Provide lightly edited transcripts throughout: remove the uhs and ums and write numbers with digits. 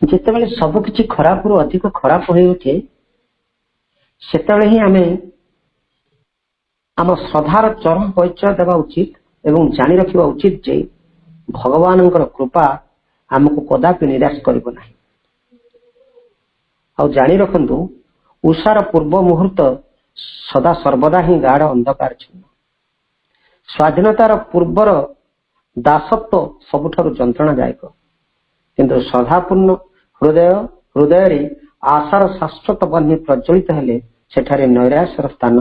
जितेबाला सबकि खराब रु अधिक खराब हो उठे से आम आम श्रद्धार चरम परिचय देवा उचित एवं जानी रखा उचित जे भगवान कृपा आमको कदापि निराश करिब नाही। आ जानी रखु उषार पूर्व मुहूर्त सदा सर्वदा ही गाढ़ अंधकार छन्न। स्वाधीनतार पूर्वर दासत्व सबुठारु जंत्रणादायक किंतु श्रद्धापूर्ण हृदय हृदय आशार शाश्वत बन्ही प्रज्वलित हेले सेठारे नैराश्यर स्थान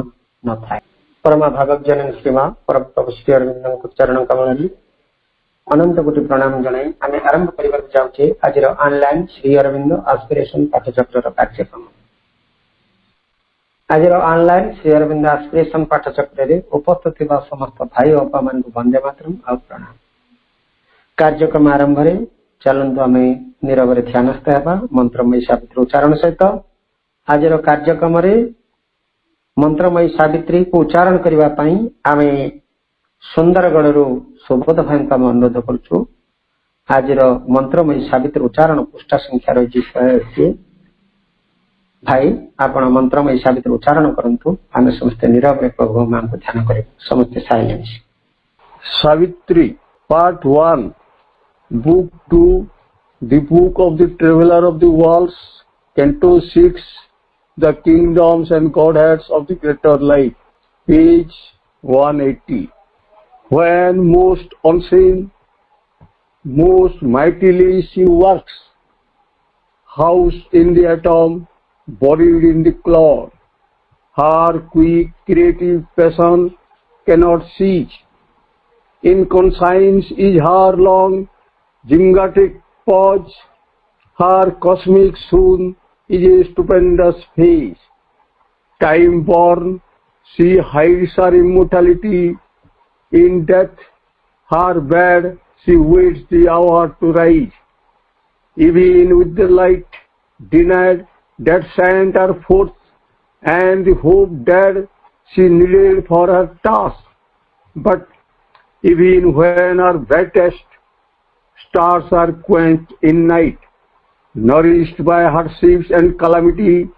न थाए। परमा भागक जन श्रीमा परम प्रभु श्री अरविंद चरण कमल अनंत कोटि प्रणाम जनाई आम आरंभ करने जाऊे आज ऑनलाइन श्री अरविंद एस्पिरेशन पाठचक्र कार्यक्रम। आज ऑनलाइन श्री अरविंद एस्पिरेशन पाठचक्र उपस्थित समस्त भाई और बापा मान वंदे मातरम और प्रणाम। कार्यक्रम आरंभ में चलतु आम नीरव ध्यानस्थ होगा मंत्रमयी सावित्री उच्चारण सहित। आज कार्यक्रम मंत्रमयी सावित्री को उच्चारण करने आम सुंदरगढ़ सुबोध भाई को आम अनुरोध करुचु। आज मंत्रमयी सावित्री उच्चारण पृष्ठ संख्या रही 180। भाई आपण मंत्रमयी सावित्री उच्चारण करंतु आम समस्त नीरव प्रभु मां को ध्यान कर समस्त silence. Savitri part 1 book 2 the book of the traveller of the worlds canto 6 the kingdoms and godheads of the greater life page 180। When most unseen, most mightily she works, housed in the atom, buried in the cloud. Her quick creative passion cannot cease. In conscience is her long zygotic pause. Her cosmic soon is a stupendous face. Time born, she hides her immortality. In death, her bed, she waits the hour to rise. Even with the light denied, that sent her forth, and the hope dead, she needed for her task. But even when her brightest stars are quenched in night, nourished by hardships and calamity,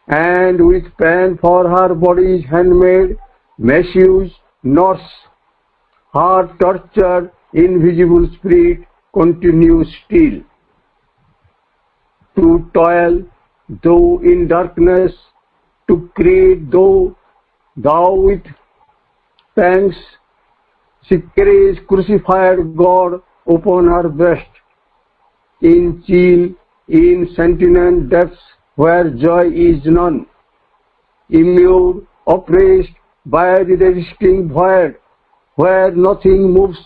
and with pain for her body's handmaid, misuse, nurse, her tortured, invisible spirit continues still to toil, though in darkness, to create, thou with thanks, she carries crucified God upon her breast, in chill, in sentient depths where joy is none, immured, oppressed by the resisting void, where nothing moves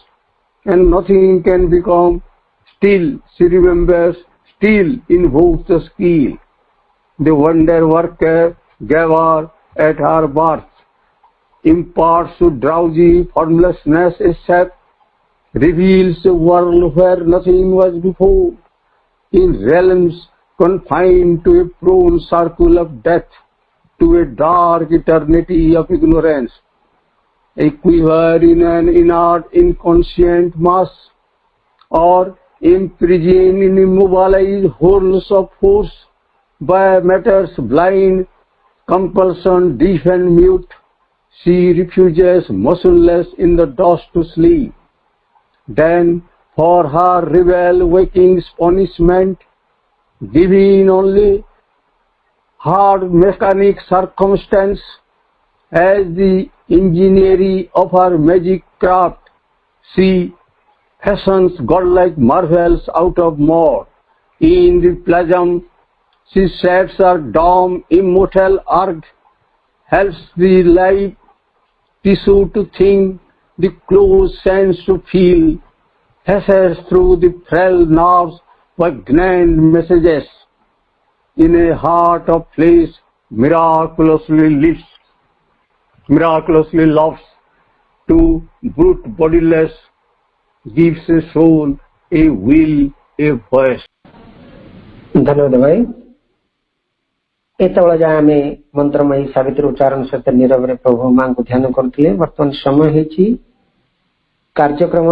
and nothing can become, still she remembers, still invokes the skill. The wonder worker gave her at her birth, imparts to drowsy formlessness a shape, reveals a world where nothing was before, in realms confined to a prone circle of death, to a dark eternity of ignorance. A quiver in an inert, inconscient mass, or imprisoned in immobilized wholes of force by matter's blind compulsion, deaf and mute, she refuges motionless in the dust to sleep. Then, for her rebel waking's punishment, divine only, hard mechanic circumstance, as the engineering of her magic craft, she fashions godlike marvels out of mud. In the plasm, she sets her dumb, immortal arc, helps the live tissue to think, the close sense to feel, passes through the frail nerves poignant messages. In a heart of flesh, miraculously loves to brute bodiless, gives a soul, a will, a voice. धन्यवाद भाई। एतबेला जाए आम मंत्रमयी सावित्री उच्चारण सहित नीरव प्रभु मां को ध्यान करते। बर्तमान समय है कार्यक्रम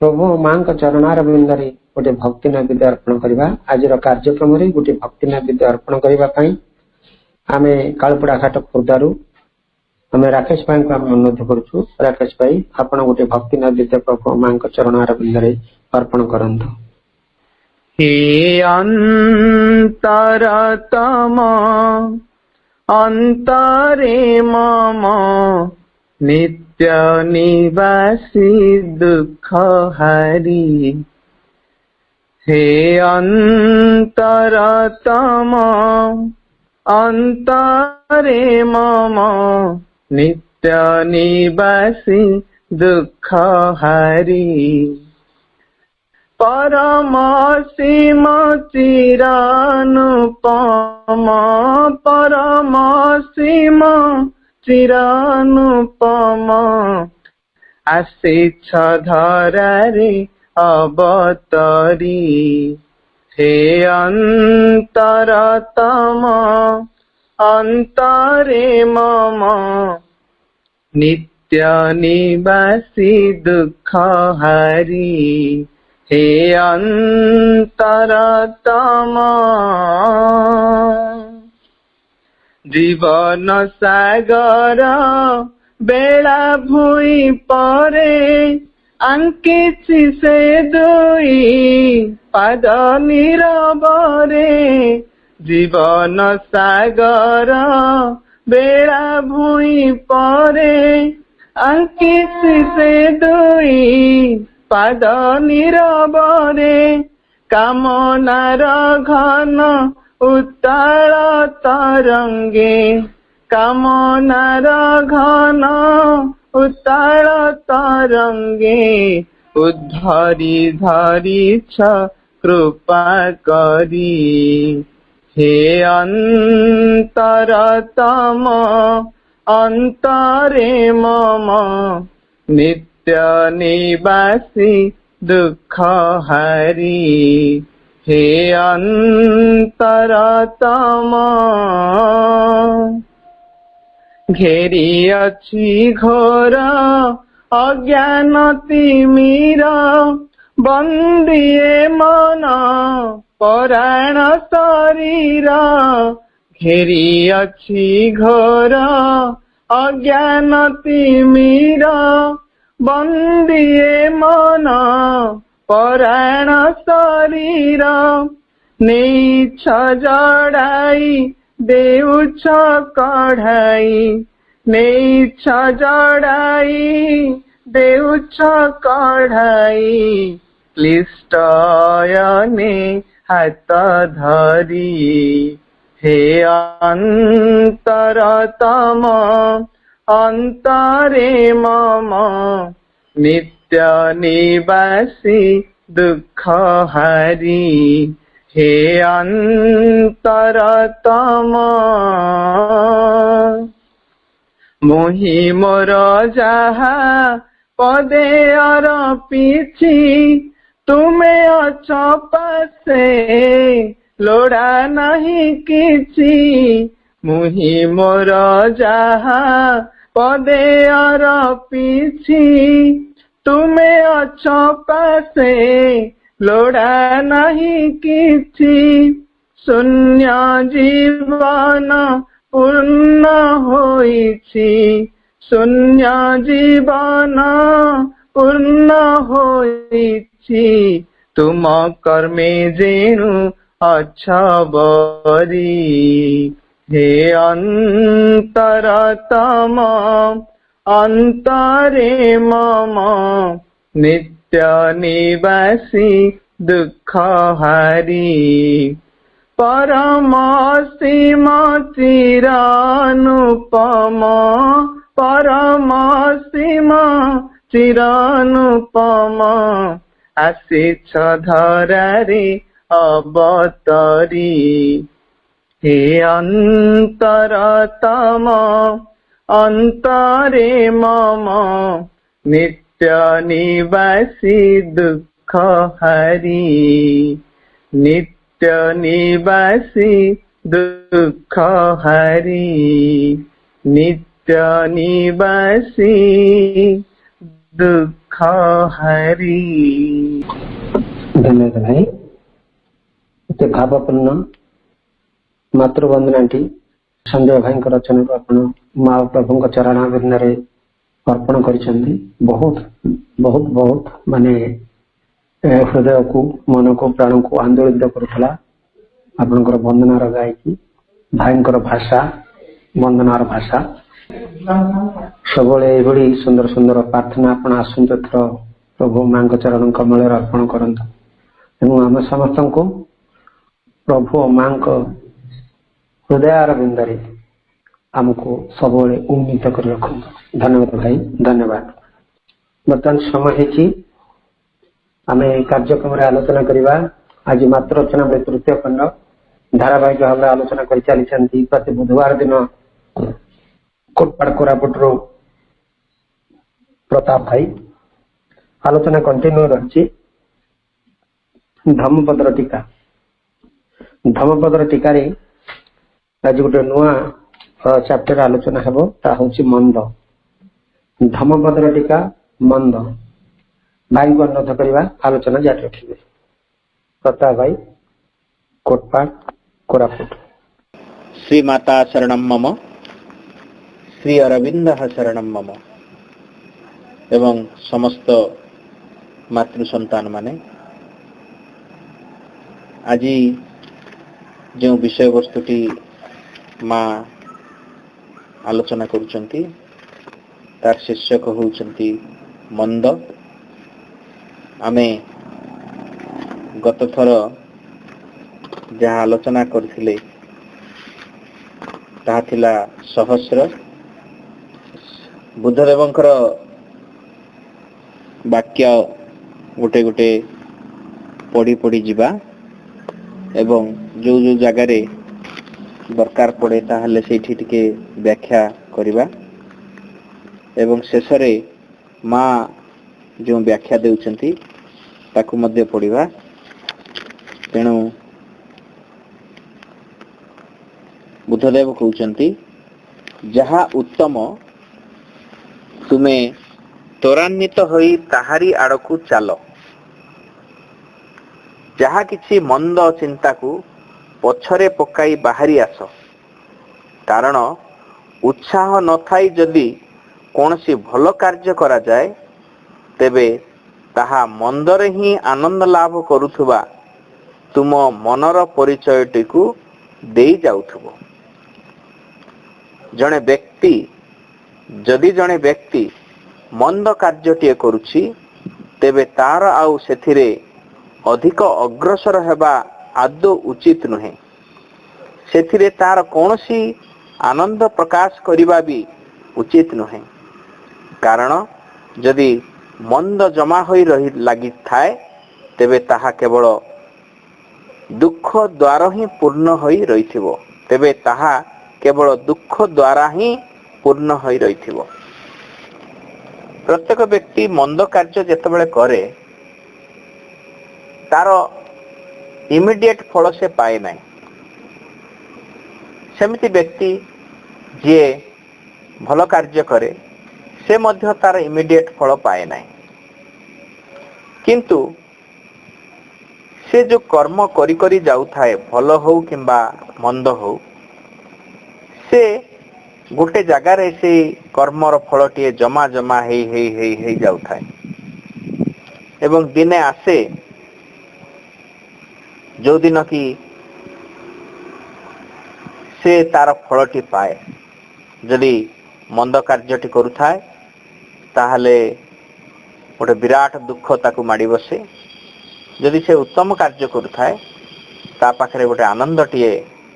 प्रभु मां चरणार बिंदरे गोटे भक्ति नैवेद्य अर्पण करवा। आज कार्यक्रम गोटे भक्ति नैवेद्य अर्पण करने आम कालुपड़ा घाट खुर्दारू आम राकेश भाई को आम अनुरोध करुचु। राकेश भाई आपण गोटे भक्ति नैवेद्य प्रभु मां चरणार बिंदरे अर्पण करंतु। हे अंतरतम अंतरे मम नित्य निवासी दुख हरि। हे अंतरतम अंतरे मम नित्य निवासी दुख हरि। परम सीम चिरानुपम परम सीम चिरानुपम आशिष धरारे अवतरी। हे अंतरतम अंतरे मम नित्य निवासी दुख हरि। हे अंतरतम जीवन सागर बेला भूई परे आंकिछि से दुई पाद नीरवरे। जीवन सागर बेला भूई परे आंकिछि से दुई पाद नीरवरे। कामनार घन उत्ताल तरंगे कामनार घन उत्ताल तरंगे उद्धरी धरिछ कृपा करी। हे अंतरतम अंतरे मम नित्य निवासी दुख हरि। हे अंतरतम घेरी अछि घोर अज्ञान तिमिर बंदिए मन पराण शरीर। घेरी अछि घोर अज्ञान तिमिर बंदिए मन पराण शरीर। नेछ जड़ाई देउछ कढ़ाई नेछ जड़ाई देउछ कढ़ाई। क्लिष्टयने हाथ धरी। हे अंतरतम अंतरे मम नित्य निवासी दुख हरि। हे अंतरतम मोहि मोर जाहा पदे अर्पिछि तुमे अछ पासे लोड़ा नहीं किछि। मुहि मोर जाहा पदे अर्पिछि तुमे अछ पासे लोड़ा नहीं किछि। शून्य जीवन पूर्ण होइछि शून्य जीवन पूर्ण होइछि। तुम कर्मे जेणु अछ बरी। हे अंतरतम अंतरे मम नित्य निवासी दुख हरि। परम सीम चिरानुपम परम सीम चिरानुपम आशिष धरारे अवतरी। हे अंतरतम अंतरे मम नित्य निवासी दुख हरि। नित्य निवासी दुख हरि। नित्य निवासी दुख हरि। धन्यवाद भाई। एते भावपूर्ण मातृवंदनाटी संजय भाई रचना को आपण माँ प्रभु चरणाविंद अर्पण करिसेंती। बहुत बहुत बहुत माने हृदय को मन को प्राण को आंदोलित करुला आपणकर वंदनार गायकी भाईंकर भाषा वंदनार भाषा सब सुंदर सुंदर प्रार्थना आपण आसंत थर प्रभु माँ चरण कमल अर्पण करंतु आम समस्त को प्रभु माँ हृदयार बिंदरे आमको सब उन्नीत कर रखु। धन्यवाद भाई, धन्यवाद। बर्तमान समय है आम कार्यक्रम आलोचना करवा। आज मात्र रचना तृतीय खंड धारावाहिक भाव आलोचना कर चली प्रति बुधवार दिन कोटपाड़ कोरापुटर प्रताप भाई आलोचना कंटिन्यू रही। धम्मपदर टीका धम्मपदर टीकार आज गोटे नुआ चैप्टर आलोचना हेबो ता होची मंद। धम्मपदर टीका मंद भाई को अनुरोध करवा आलोचना जारी रखिए। प्रताप भाई कोटपाड़ कोरापुट। श्री माता शरणम मम, श्री अरविंद शरणम मम एवं समस्त मातृ संतान माने आज जो विषय वस्तुटी माँ आलोचना करुचंती तार शीर्षक होउचंती मंद। आमे गत थर जहाँ आलोचना करथिले ताहा थिला सहस्र। बुद्धदेवंकर वाक्य गोटे गोटे पढ़ी पढ़ी जिबा एवं जो जो जगार दरकार पड़े ताहले सेठी टिके व्याख्या करिबा एवं शेषरे माँ जो व्याख्या देउचंती ताकू मध्य पढ़िबा। तेणु बुद्धदेव कहउचंती जहा उत्तम तुमे त्वरान्वित होई ताहारी आड़कू चालो, जहा किछि मंद चिंता को पछरे पकाई बाहरी आस। कारण उत्साह न थाई जदि कोनसी भल कार्य करा जाए तेबे ताहा मंदरे ही आनंद लाभ करुथुबा तुम मनर परिचयटी को देई जाउथुबो। जने व्यक्ति जदि जने व्यक्ति मंद कार्यटीए करुछि तेबे तार आउ सेथिरे अधिक अग्रसर हेबा आदौ उचित नुहे। सेथिरे तार कौनसी आनंद प्रकाश करिबा भी उचित नुहे। कारण जदि मंद जमा होई रही लगी थाए तेबे ताहा केवल दुख द्वारा ही पूर्ण होई रहिथिबो। तेबे ताहा केवल दुख द्वारा ही पूर्ण होई रहिथिबो। प्रत्येक व्यक्ति मंद कार्य जेतेबेले करे तार इमिडिएट फल से पाए नहीं। सेमिति व्यक्ति जे भल कार्य करे से मध्य तार इमिडिएट फल पाए नहीं। किंतु से जो कर्म करी करी जाऊ थाए भल हो किंबा मंद हो से गोटे जगार से कर्मर फलटी जमा जमा हे जाऊ थाए एवं दिने आसे जो दिन की से तार फलटी पाए। जदि मंद कार्यटी करुथाए ताहले गोटे विराट दुख ताकू माड़ी बसे। जदि से उत्तम कार्य करुथाए ता पाखरे गोटे आनंदटीए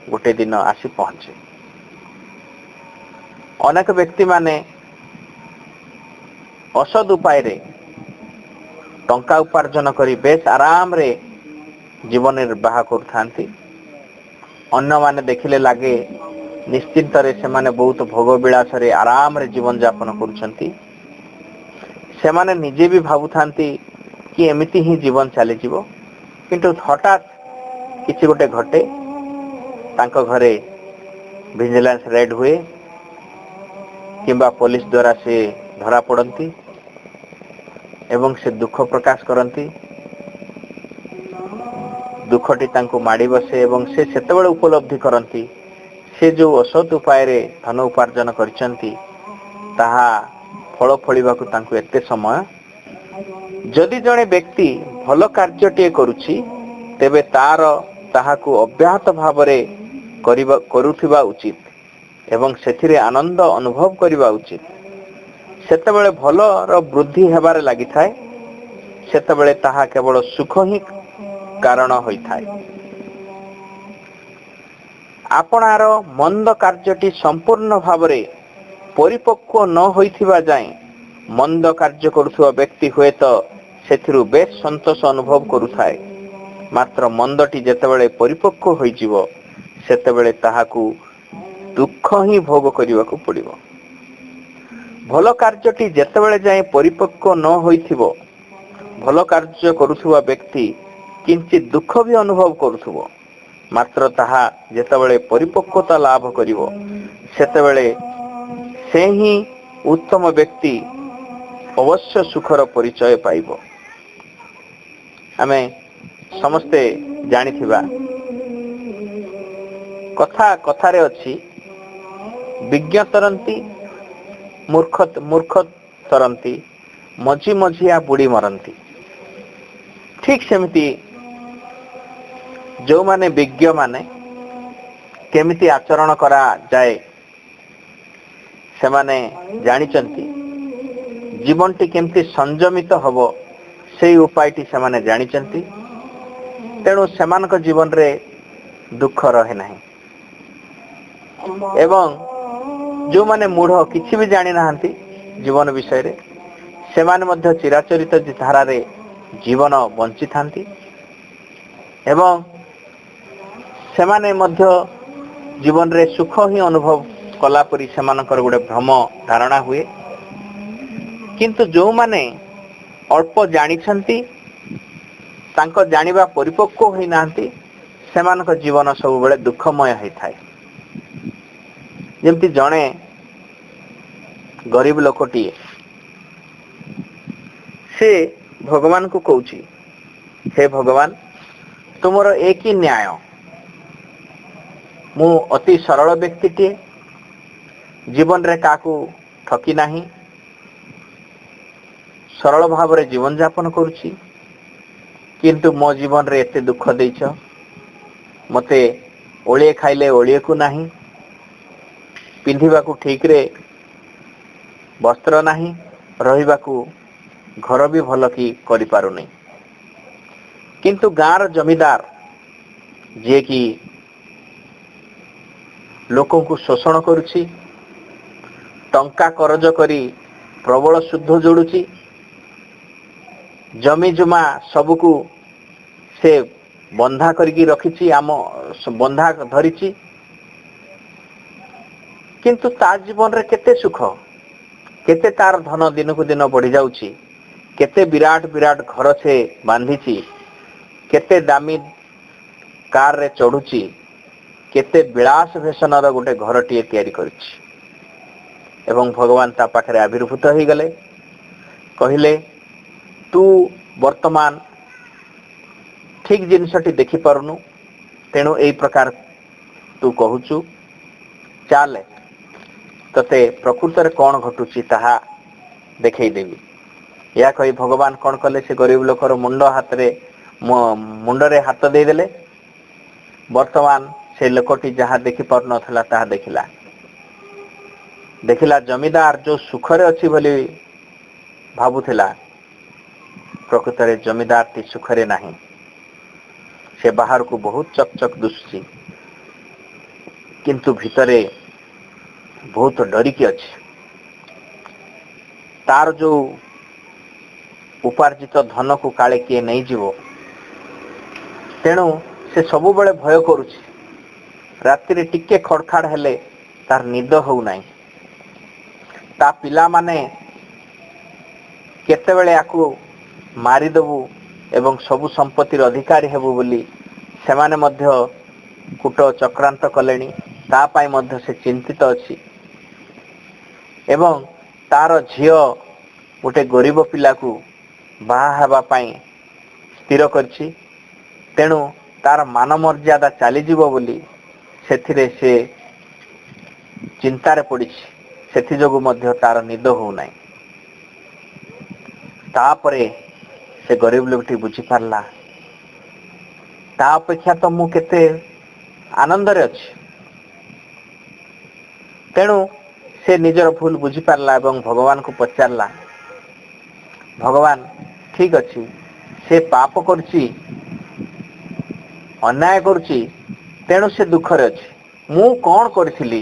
गोटे दिन आसी पहुंचे। अनेक व्यक्ति माने असद उपाय रे टंका उपार्जन करी बेस आराम रे जीवन निर्वाह करथांती। अन्य माने देखिले लागे निश्चिंत रे से माने बहुत भोग विलास रे आराम रे जीवन यापन करुछंती। से माने निजे भी भाबुथांती कि एमिति ही जीवन चली जीवो। किंतु हठात किछि गोटे घटे तांको घरे विजिलेंस रेड हुए किंबा पुलिस द्वारा से धरा पड़ती ଏବଂ ସେ ଦୁଃଖ ପ୍ରକାଶ କରନ୍ତି। ଦୁଃଖଟି ତାଙ୍କୁ ମାଡ଼ି ବସେ ଏବଂ ସେ ସେତେବେଳେ ଉପଲବ୍ଧି କରନ୍ତି ସେ ଯେଉଁ ଅସତ୍ ଉପାୟରେ ଧନ ଉପାର୍ଜନ କରିଛନ୍ତି ତାହା ଫଳ ଫଳିବାକୁ ତାଙ୍କୁ ଏତେ ସମୟ। ଯଦି ଜଣେ ବ୍ୟକ୍ତି ଭଲ କାର୍ଯ୍ୟଟିଏ କରୁଛି ତେବେ ତାହାକୁ ଅବ୍ୟାହତ ଭାବରେ କରୁଥିବା ଉଚିତ ଏବଂ ସେଥିରେ ଆନନ୍ଦ ଅନୁଭବ କରିବା ଉଚିତ। ସେତେବେଳେ ଭଲର ବୃଦ୍ଧି ହେବାରେ ଲାଗିଥାଏ, ସେତେବେଳେ ତାହା କେବଳ ସୁଖ ହିଁ କାରଣ ହୋଇଥାଏ। ଆପଣାର ମନ୍ଦ କାର୍ଯ୍ୟଟି ସମ୍ପୂର୍ଣ୍ଣ ଭାବରେ ପରିପକ୍ୱ ନ ହୋଇଥିବା ଯାଏଁ ମନ୍ଦ କାର୍ଯ୍ୟ କରୁଥିବା ବ୍ୟକ୍ତି ହୁଏତ ସେଥିରୁ ବେଶ ସନ୍ତୋଷ ଅନୁଭବ କରୁଥାଏ, ମାତ୍ର ମନ୍ଦଟି ଯେତେବେଳେ ପରିପକ୍ୱ ହୋଇଯିବ ସେତେବେଳେ ତାହାକୁ ଦୁଃଖ ହିଁ ଭୋଗ କରିବାକୁ ପଡ଼ିବ। ଭଲ କାର୍ଯ୍ୟଟି ଯେତେବେଳେ ଯାଏଁ ପରିପକ୍ୱ ନ ହୋଇଥିବ ଭଲ କାର୍ଯ୍ୟ କରୁଥିବା ବ୍ୟକ୍ତି କିଞ୍ଚିତ ଦୁଃଖ ବି ଅନୁଭବ କରୁଥିବ, ମାତ୍ର ତାହା ଯେତେବେଳେ ପରିପକ୍ୱତା ଲାଭ କରିବ ସେତେବେଳେ ସେ ହିଁ ଉତ୍ତମ ବ୍ୟକ୍ତି ଅବଶ୍ୟ ସୁଖର ପରିଚୟ ପାଇବ। ଆମେ ସମସ୍ତେ ଜାଣିଥିବା କଥାରେ ଅଛି, ବିଜ୍ଞ ତରନ୍ତି ମୂର୍ଖ ତରନ୍ତି, ମଝି ମଝିଆ ବୁଡ଼ି ମରନ୍ତି। ଠିକ ସେମିତି ଯେଉଁମାନେ ବିଜ୍ଞମାନେ କେମିତି ଆଚରଣ କରାଯାଏ ସେମାନେ ଜାଣିଛନ୍ତି, ଜୀବନଟି କେମିତି ସଂଯମିତ ହବ ସେଇ ଉପାୟଟି ସେମାନେ ଜାଣିଛନ୍ତି, ତେଣୁ ସେମାନଙ୍କ ଜୀବନରେ ଦୁଃଖ ରହେ ନାହିଁ। ଏବଂ ଯେଉଁମାନେ ମୂଢ଼ କିଛି ବି ଜାଣିନାହାନ୍ତି ଜୀବନ ବିଷୟରେ ସେମାନେ ମଧ୍ୟ ଚିରାଚରିତ ଧାରାରେ ଜୀବନ ବଞ୍ଚିଥାନ୍ତି ଏବଂ ସେମାନେ ମଧ୍ୟ ଜୀବନରେ ସୁଖ ହିଁ ଅନୁଭବ କଲା ପରି ସେମାନଙ୍କର ଗୋଟେ ଭ୍ରମ ଧାରଣା ହୁଏ। କିନ୍ତୁ ଯେଉଁମାନେ ଅଳ୍ପ ଜାଣିଛନ୍ତି, ତାଙ୍କ ଜାଣିବା ପରିପକ୍ୱ ହୋଇନାହାନ୍ତି, ସେମାନଙ୍କ ଜୀବନ ସବୁବେଳେ ଦୁଃଖମୟ ହୋଇଥାଏ। ଯେମିତି ଜଣେ ଗରିବ ଲୋକଟିଏ ସେ ଭଗବାନଙ୍କୁ କହୁଛି, ହେ ଭଗବାନ, ତୁମର ଏ କି ନ୍ୟାୟ? ମୁଁ ଅତି ସରଳ ବ୍ୟକ୍ତିଟିଏ, ଜୀବନରେ କାହାକୁ ଠକି ନାହିଁ, ସରଳ ଭାବରେ ଜୀବନଯାପନ କରୁଛି, କିନ୍ତୁ ମୋ ଜୀବନରେ ଏତେ ଦୁଃଖ ଦେଇଛ। ମୋତେ ଓଳିଏ ଖାଇଲେ ଓଳିଏକୁ ନାହିଁ, ପିନ୍ଧିବାକୁ ଠିକରେ ବସ୍ତ୍ର ନାହିଁ, ରହିବାକୁ ଘର ବି ଭଲ କି କରିପାରୁନି। କିନ୍ତୁ ଗାଁର ଜମିଦାର ଯିଏକି ଲୋକଙ୍କୁ ଶୋଷଣ କରୁଛି, ଟଙ୍କା କରଜ କରି ପ୍ରବଳ ସୁଧ ଯୋଡୁଛି, ଜମି ଜମା ସବୁକୁ ସେ ବନ୍ଧା କରିକି ରଖିଛି, ବନ୍ଧା ଧରିଛି, କିନ୍ତୁ ତା ଜୀବନରେ କେତେ ସୁଖ, କେତେ ତାର ଧନ ଦିନକୁ ଦିନ ବଢି ଯାଉଛି, କେତେ ବିରାଟ ବିରାଟ ଘର ସେ ବାନ୍ଧିଛି, କେତେ ଦାମୀ କାରରେ ଚଢୁଛି, କେତେ ବିଳାସ ଭେଷଣର ଗୋଟେ ଘରଟିଏ ତିଆରି କରିଛି। ଏବଂ ଭଗବାନ ତା ପାଖରେ ଆବିର୍ଭୂତ ହେଇଗଲେ, କହିଲେ ତୁ ବର୍ତ୍ତମାନ ଠିକ ଜିନିଷଟି ଦେଖିପାରୁନୁ, ତେଣୁ ଏଇ ପ୍ରକାର ତୁ କହୁଛୁ, ଚାଲେ ତତେ ପ୍ରକୃତରେ କଣ ଘଟୁଛି ତାହା ଦେଖେଇଦେବି। ଏହା କହି ଭଗବାନ କଣ କଲେ, ସେ ଗରିବ ଲୋକର ମୁଣ୍ଡରେ ହାତ ଦେଇଦେଲେ। ବର୍ତ୍ତମାନ ସେ ଲୋକଟି ଯାହା ଦେଖିପାରୁନଥିଲା ତାହା ଦେଖିଲା ଜମିଦାର ଯୋଉ ସୁଖରେ ଅଛି ବୋଲି ଭାବୁଥିଲା, ପ୍ରକୃତରେ ଜମିଦାରଟି ସୁଖରେ ନାହିଁ। ସେ ବାହାରକୁ ବହୁତ ଚକଚକ ଦିଶୁଛି, କିନ୍ତୁ ଭିତରେ ବହୁତ ଡରିକି ଅଛି। ତାର ଯୋଉ ଉପାର୍ଜିତ ଧନକୁ କାଳେ କିଏ ନେଇଯିବ, ତେଣୁ ସେ ସବୁବେଳେ ଭୟ କରୁଛି। ରାତିରେ ଟିକେ ଖଡଖାଡ ହେଲେ ତାର ନିଦ ହଉନାହିଁ। ତା ପିଲାମାନେ କେତେବେଳେ ୟାକୁ ମାରିଦେବୁ ଏବଂ ସବୁ ସମ୍ପତ୍ତିର ଅଧିକାରୀ ହେବୁ ବୋଲି ସେମାନେ ମଧ୍ୟ କୂଟ ଚକ୍ରାନ୍ତ କଲେଣି, ତା ପାଇଁ ମଧ୍ୟ ସେ ଚିନ୍ତିତ ଅଛି। ଏବଂ ତାର ଝିଅ ଗୋଟେ ଗରିବ ପିଲାକୁ ବାହା ହେବା ପାଇଁ ସ୍ଥିର କରିଛି। ତେଣୁ ତାର ମାନ ମର୍ଯ୍ୟାଦା ଚାଲିଯିବ ବୋଲି ସେଥିରେ ସେ ଚିନ୍ତାରେ ପଡ଼ିଛି। ସେଥିଯୋଗୁଁ ମଧ୍ୟ ତାର ନିଦ ହେଉନାହିଁ। ତାପରେ ସେ ଗରିବ ଲୋକଟି ବୁଝିପାରିଲା, ତା ଅପେକ୍ଷା ତ ମୁଁ କେତେ ଆନନ୍ଦରେ ଅଛି। ତେଣୁ ସେ ନିଜର ଭୁଲ ବୁଝିପାରିଲା ଏବଂ ଭଗବାନଙ୍କୁ ପଚାରିଲା, ଭଗବାନ ଠିକ ଅଛି, ସେ ପାପ କରୁଛି, ଅନ୍ୟାୟ କରୁଛି, ତେଣୁ ସେ ଦୁଃଖରେ ଅଛି। ମୁଁ କଣ କରିଥିଲି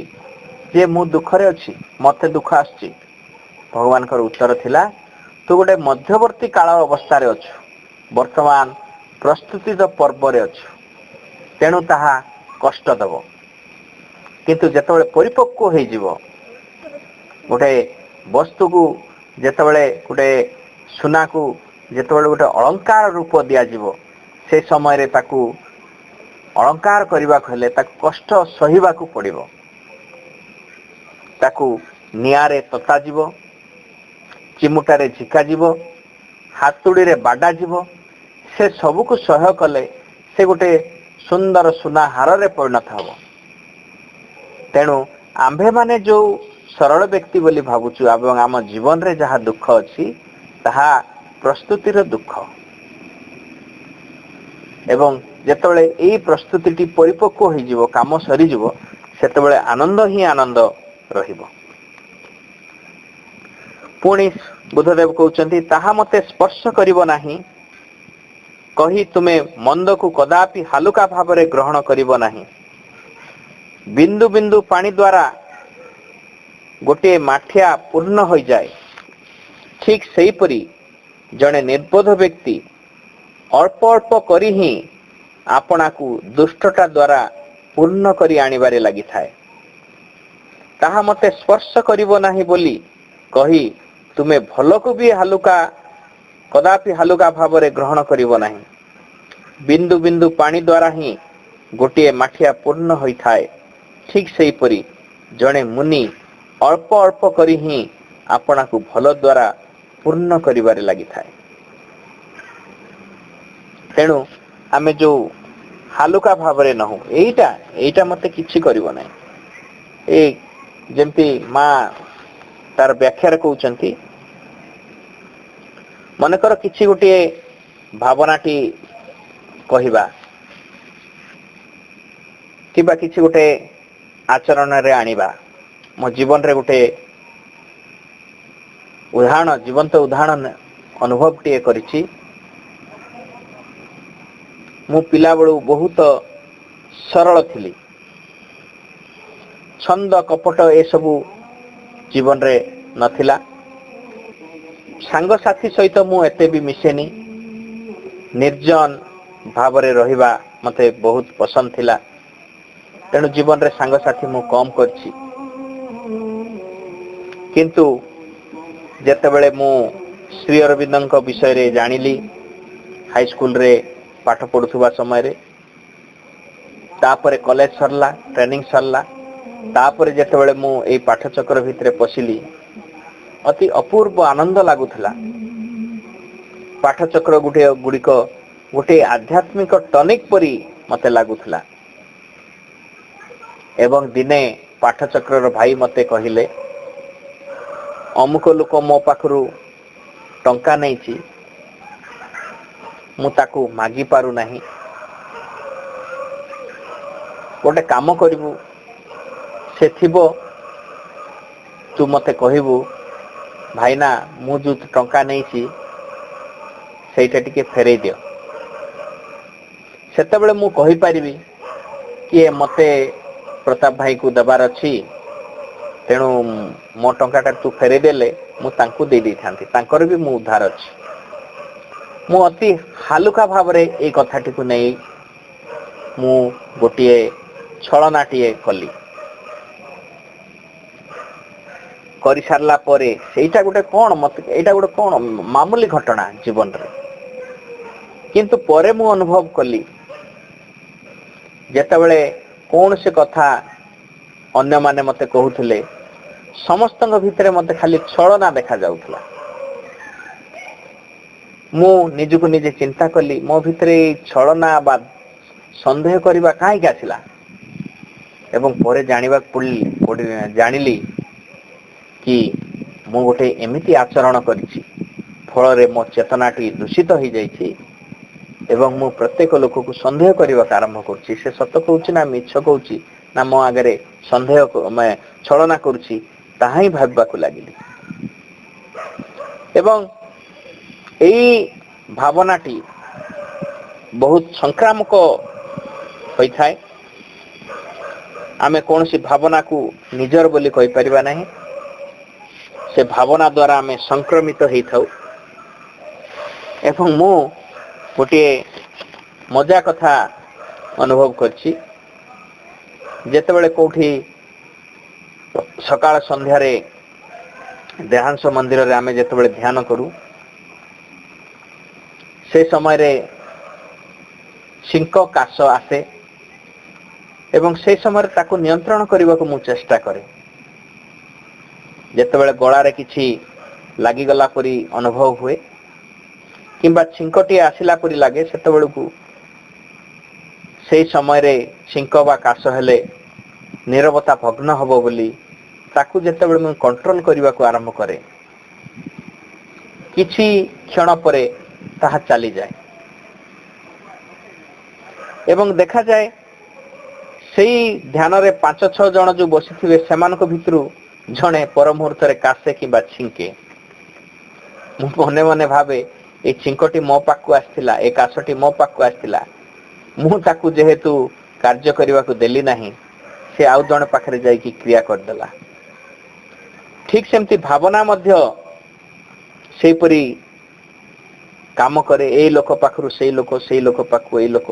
ଯେ ମୁଁ ଦୁଃଖରେ ଅଛି, ମତେ ଦୁଃଖ ଆସୁଛି? ଭଗବାନଙ୍କର ଉତ୍ତର ଥିଲା, ତୁ ଗୋଟେ ମଧ୍ୟବର୍ତ୍ତୀ କାଳ ଅବସ୍ଥାରେ ଅଛୁ। ବର୍ତ୍ତମାନ ପ୍ରସ୍ତୁତିର ପର୍ବରେ ଅଛୁ, ତେଣୁ ତାହା କଷ୍ଟ ଦେବ। କିନ୍ତୁ ଯେତେବେଳେ ପରିପକ୍ୱ ହେଇଯିବ, ଗୋଟେ ବସ୍ତୁକୁ ଯେତେବେଳେ ଗୋଟେ ସୁନାକୁ ଯେତେବେଳେ ଗୋଟେ ଅଳଙ୍କାର ରୂପ ଦିଆଯିବ, ସେ ସମୟରେ ତାକୁ ଅଳଙ୍କାର କରିବାକୁ ହେଲେ ତାକୁ କଷ୍ଟ ସହିବାକୁ ପଡ଼ିବ। ତାକୁ ନିଆଁରେ ତତାଯିବ, ଚିମୁଟାରେ ଝିକାଯିବ, ହାତୁଡ଼ିରେ ବାଡ଼ାଯିବ। ସେ ସବୁକୁ ସହ୍ୟ କଲେ ସେ ଗୋଟେ ସୁନ୍ଦର ସୁନା ହାରରେ ପରିଣତ ହେବ। ତେଣୁ ଆମ୍ଭେମାନେ ଯେଉଁ ସରଳ ବ୍ୟକ୍ତି ବୋଲି ଭାବୁଛୁ ଏବଂ ଆମ ଜୀବନରେ ଯାହା ଦୁଃଖ ଅଛି ତାହା ପ୍ରସ୍ତୁତିର ଦୁଃଖ। ଏବଂ ଯେତେବେଳେ ଏହି ପ୍ରସ୍ତୁତିଟି ପରିପକ୍ୱ ହୋଇଯିବ, କାମ ସରିଯିବ, ସେତେବେଳେ ଆନନ୍ଦ ହିଁ ଆନନ୍ଦ ରହିବ। ପୁଣି ବୁଦ୍ଧଦେବ କହୁଛନ୍ତି, ତାହା ମୋତେ ସ୍ପର୍ଶ କରିବ ନାହିଁ କହି ତୁମେ ମନ୍ଦକୁ କଦାପି ହାଲୁକା ଭାବରେ ଗ୍ରହଣ କରିବ ନାହିଁ। ବିନ୍ଦୁ ବିନ୍ଦୁ ପାଣି ଦ୍ୱାରା ଗୋଟିଏ ମାଠିଆ ପୂର୍ଣ୍ଣ ହୋଇଯାଏ, ଠିକ ସେହିପରି ଜଣେ ନିର୍ବୋଧ ବ୍ୟକ୍ତି ଅଳ୍ପ ଅଳ୍ପ କରି ହିଁ ଆପଣାକୁ ଦୁଷ୍ଟତା ଦ୍ୱାରା ପୂର୍ଣ୍ଣ କରି ଆଣିବାରେ ଲାଗିଥାଏ। ତାହା ମୋତେ ସ୍ପର୍ଶ କରିବ ନାହିଁ ବୋଲି କହି ତୁମେ ଭଲକୁ ବି କଦାପି ହାଲୁକା ଭାବରେ ଗ୍ରହଣ କରିବ ନାହିଁ। ବିନ୍ଦୁ ବିନ୍ଦୁ ପାଣି ଦ୍ୱାରା ହିଁ ଗୋଟିଏ ମାଠିଆ ପୂର୍ଣ୍ଣ ହୋଇଥାଏ, ଠିକ ସେହିପରି ଜଣେ ମୁନି ଅଳ୍ପ ଅଳ୍ପ କରି ହିଁ ଆପଣାକୁ ଭଲ ଦ୍ୱାରା ପୂର୍ଣ୍ଣ କରିବାରେ ଲାଗିଥାଏ। ତେଣୁ ଆମେ ଯୋଉ ହାଲୁକା ଭାବରେ ନହୁ, ଏଇଟା ମୋତେ କିଛି କରିବ ନାହିଁ। ଏଇ ଯେମିତି ମା ତାର ବ୍ୟାଖ୍ୟାରେ କହୁଛନ୍ତି, ମନେକର କିଛି ଗୋଟିଏ ଭାବନାଟି କହିବା କିମ୍ବା କିଛି ଗୋଟେ ଆଚରଣରେ ଆଣିବା। ମୋ ଜୀବନରେ ଗୋଟେ ଜୀବନ୍ତ ଉଦାହରଣ ଅନୁଭବଟିଏ କରିଛି। ମୁଁ ପିଲାବେଳୁ ବହୁତ ସରଳ ଥିଲି। ଛନ୍ଦ କପଟ ଏସବୁ ଜୀବନରେ ନଥିଲା। ସାଙ୍ଗସାଥି ସହିତ ମୁଁ ଏତେ ବି ମିଶେନି। ନିର୍ଜନ ଭାବରେ ରହିବା ମୋତେ ବହୁତ ପସନ୍ଦ ଥିଲା। ତେଣୁ ଜୀବନରେ ସାଙ୍ଗସାଥି ମୁଁ କମ କରିଛି। କିନ୍ତୁ ଯେତେବେଳେ ମୁଁ ଶ୍ରୀ ଅରବିନ୍ଦଙ୍କ ବିଷୟରେ ଜାଣିଲି, ହାଇସ୍କୁଲରେ ପାଠ ପଢୁଥିବା ସମୟରେ, ତାପରେ କଲେଜ ସରିଲା, ଟ୍ରେନିଂ ସରିଲା, ତାପରେ ଯେତେବେଳେ ମୁଁ ଏଇ ପାଠଚକ୍ର ଭିତରେ ପଶିଲି, ଅତି ଅପୂର୍ବ ଆନନ୍ଦ ଲାଗୁଥିଲା। ପାଠଚକ୍ର ଗୁଡ଼ିକ ଗୋଟିଏ ଆଧ୍ୟାତ୍ମିକ ଟନିକ ପରି ମୋତେ ଲାଗୁଥିଲା। ଏବଂ ଦିନେ ପାଠଚକ୍ରର ଭାଇ ମୋତେ କହିଲେ, ଅମୁକ ଲୋକ ମୋ ପାଖରୁ ଟଙ୍କା ନେଇଛି, ମୁଁ ତାକୁ ମାଗି ପାରୁନାହିଁ। ଗୋଟେ କାମ କରିବୁ, ସେ ଥିବ, ତୁ ମୋତେ କହିବୁ, ଭାଇନା ମୁଁ ଯୋଉ ଟଙ୍କା ନେଇଛି ସେଇଟା ଟିକେ ଫେରେଇ ଦିଅ। ସେତେବେଳେ ମୁଁ କହିପାରିବି କି ମୋତେ ପ୍ରତାପ ଭାଇକୁ ଦେବାର ଅଛି, ତେଣୁ ମୋ ଟଙ୍କାଟା ତୁ ଫେରେଇ ଦେଲେ ମୁଁ ତାଙ୍କୁ ଦେଇ ଦେଇଥାନ୍ତି, ତାଙ୍କର ବି ମୁଁ ଉଦ୍ଧାର ଅଛି। ମୁଁ ଅତି ହାଲୁକା ଭାବରେ ଏଇ କଥାଟିକୁ ନେଇ ମୁଁ ଗୋଟିଏ ଛଳନାଟିଏ କଲି। କରିସାରିଲା ପରେ ଏଇଟା ଗୋଟେ କଣ ମାମୁଲି ଘଟଣା ଜୀବନରେ। କିନ୍ତୁ ପରେ ମୁଁ ଅନୁଭବ କଲି, ଯେତେବେଳେ କୌଣସି କଥା ଅନ୍ୟମାନେ ମୋତେ କହୁଥିଲେ, ସମସ୍ତଙ୍କ ଭିତରେ ମୋତେ ଖାଲି ଛଳନା ଦେଖାଯାଉଥିଲା। ମୁଁ ନିଜକୁ ନିଜେ ଚିନ୍ତା କଲି ମୋ ଭିତରେ ଏଇ ଛଳନା ବା ସନ୍ଦେହ କରିବା କାହିଁକି ଆସିଲା ଏବଂ ପରେ ଜାଣିଲି କି ମୁଁ ଗୋଟେ ଏମିତି ଆଚରଣ କରିଛି ଫଳରେ ମୋ ଚେତନାଟି ଦୂଷିତ ହେଇଯାଇଛି ଏବଂ ମୁଁ ପ୍ରତ୍ୟେକ ଲୋକକୁ ସନ୍ଦେହ କରିବାକୁ ଆରମ୍ଭ କରୁଛି। ସେ ସତ କହୁଛି ନା ମିଛ କହୁଛି ନା ମୋ ଆଗରେ ଛଳନା କରୁଛି ତାହା ହିଁ ଭାବିବାକୁ ଲାଗିଲି। ଏବଂ ଏଇ ଭାବନାଟି ବହୁତ ସଂକ୍ରାମକ ହୋଇଥାଏ। ଆମେ କୌଣସି ଭାବନାକୁ ନିଜର ବୋଲି କହିପାରିବା ନାହିଁ। ସେ ଭାବନା ଦ୍ୱାରା ଆମେ ସଂକ୍ରମିତ ହେଇଥାଉ। ଏବଂ ମୁଁ ଗୋଟିଏ ମଜା କଥା ଅନୁଭବ କରିଛି। ଯେତେବେଳେ କୋଉଠି ସକାଳ ସନ୍ଧ୍ୟାରେ ଦେହାଂଶ ମନ୍ଦିରରେ ଆମେ ଯେତେବେଳେ ଧ୍ୟାନ କରୁ ସେ ସମୟରେ ଛିଙ୍କ କାଶ ଆସେ ଏବଂ ସେହି ସମୟରେ ତାକୁ ନିୟନ୍ତ୍ରଣ କରିବାକୁ ମୁଁ ଚେଷ୍ଟା କରେ। ଯେତେବେଳେ ଗଳାରେ କିଛି ଲାଗିଗଲା ପରି ଅନୁଭବ ହୁଏ କିମ୍ବା ଛିଙ୍କଟିଏ ଆସିଲା ପରି ଲାଗେ ସେତେବେଳକୁ ସେହି ସମୟରେ ଛିଙ୍କ ବା କାଶ ହେଲେ ନୀରବତା ଭଗ୍ନ ହେବ ବୋଲି ତାକୁ ଯେତେବେଳେ ମୁଁ କଣ୍ଟ୍ରୋଲ କରିବାକୁ ଆରମ୍ଭ କରେ କିଛି କ୍ଷଣ ପରେ ତାହା ଚାଲିଯାଏ ଏବଂ ଦେଖାଯାଏ ସେଇ ଧ୍ୟାନରେ 5-6 ଜଣ ଯୋଉ ବସିଥିବେ ସେମାନଙ୍କ ଭିତରୁ ଜଣେ ପର ମୁହୂର୍ତ୍ତରେ କାଶେ କିମ୍ବା ଛିଙ୍କେ। ମୁଁ ମନେ ମନେ ଭାବେ ଏ ଛିଙ୍କଟି ମୋ ପାଖକୁ ଆସିଥିଲା, ଏ କାଶଟି ମୋ ପାଖକୁ ଆସିଥିଲା, ମୁଁ ତାକୁ ଯେହେତୁ କାର୍ଯ୍ୟ କରିବାକୁ ଦେଲି ନାହିଁ ସେ ଆଉ ଜଣେ ପାଖରେ ଯାଇକି କ୍ରିୟା କରିଦେଲା। ଠିକ ସେମିତି ଭାବନା ମଧ୍ୟ ସେହିପରି କାମ କରେ। ଏଇ ଲୋକ ପାଖରୁ ସେଇ ଲୋକ, ସେଇ ଲୋକ ପାଖକୁ ଏଇ ଲୋକ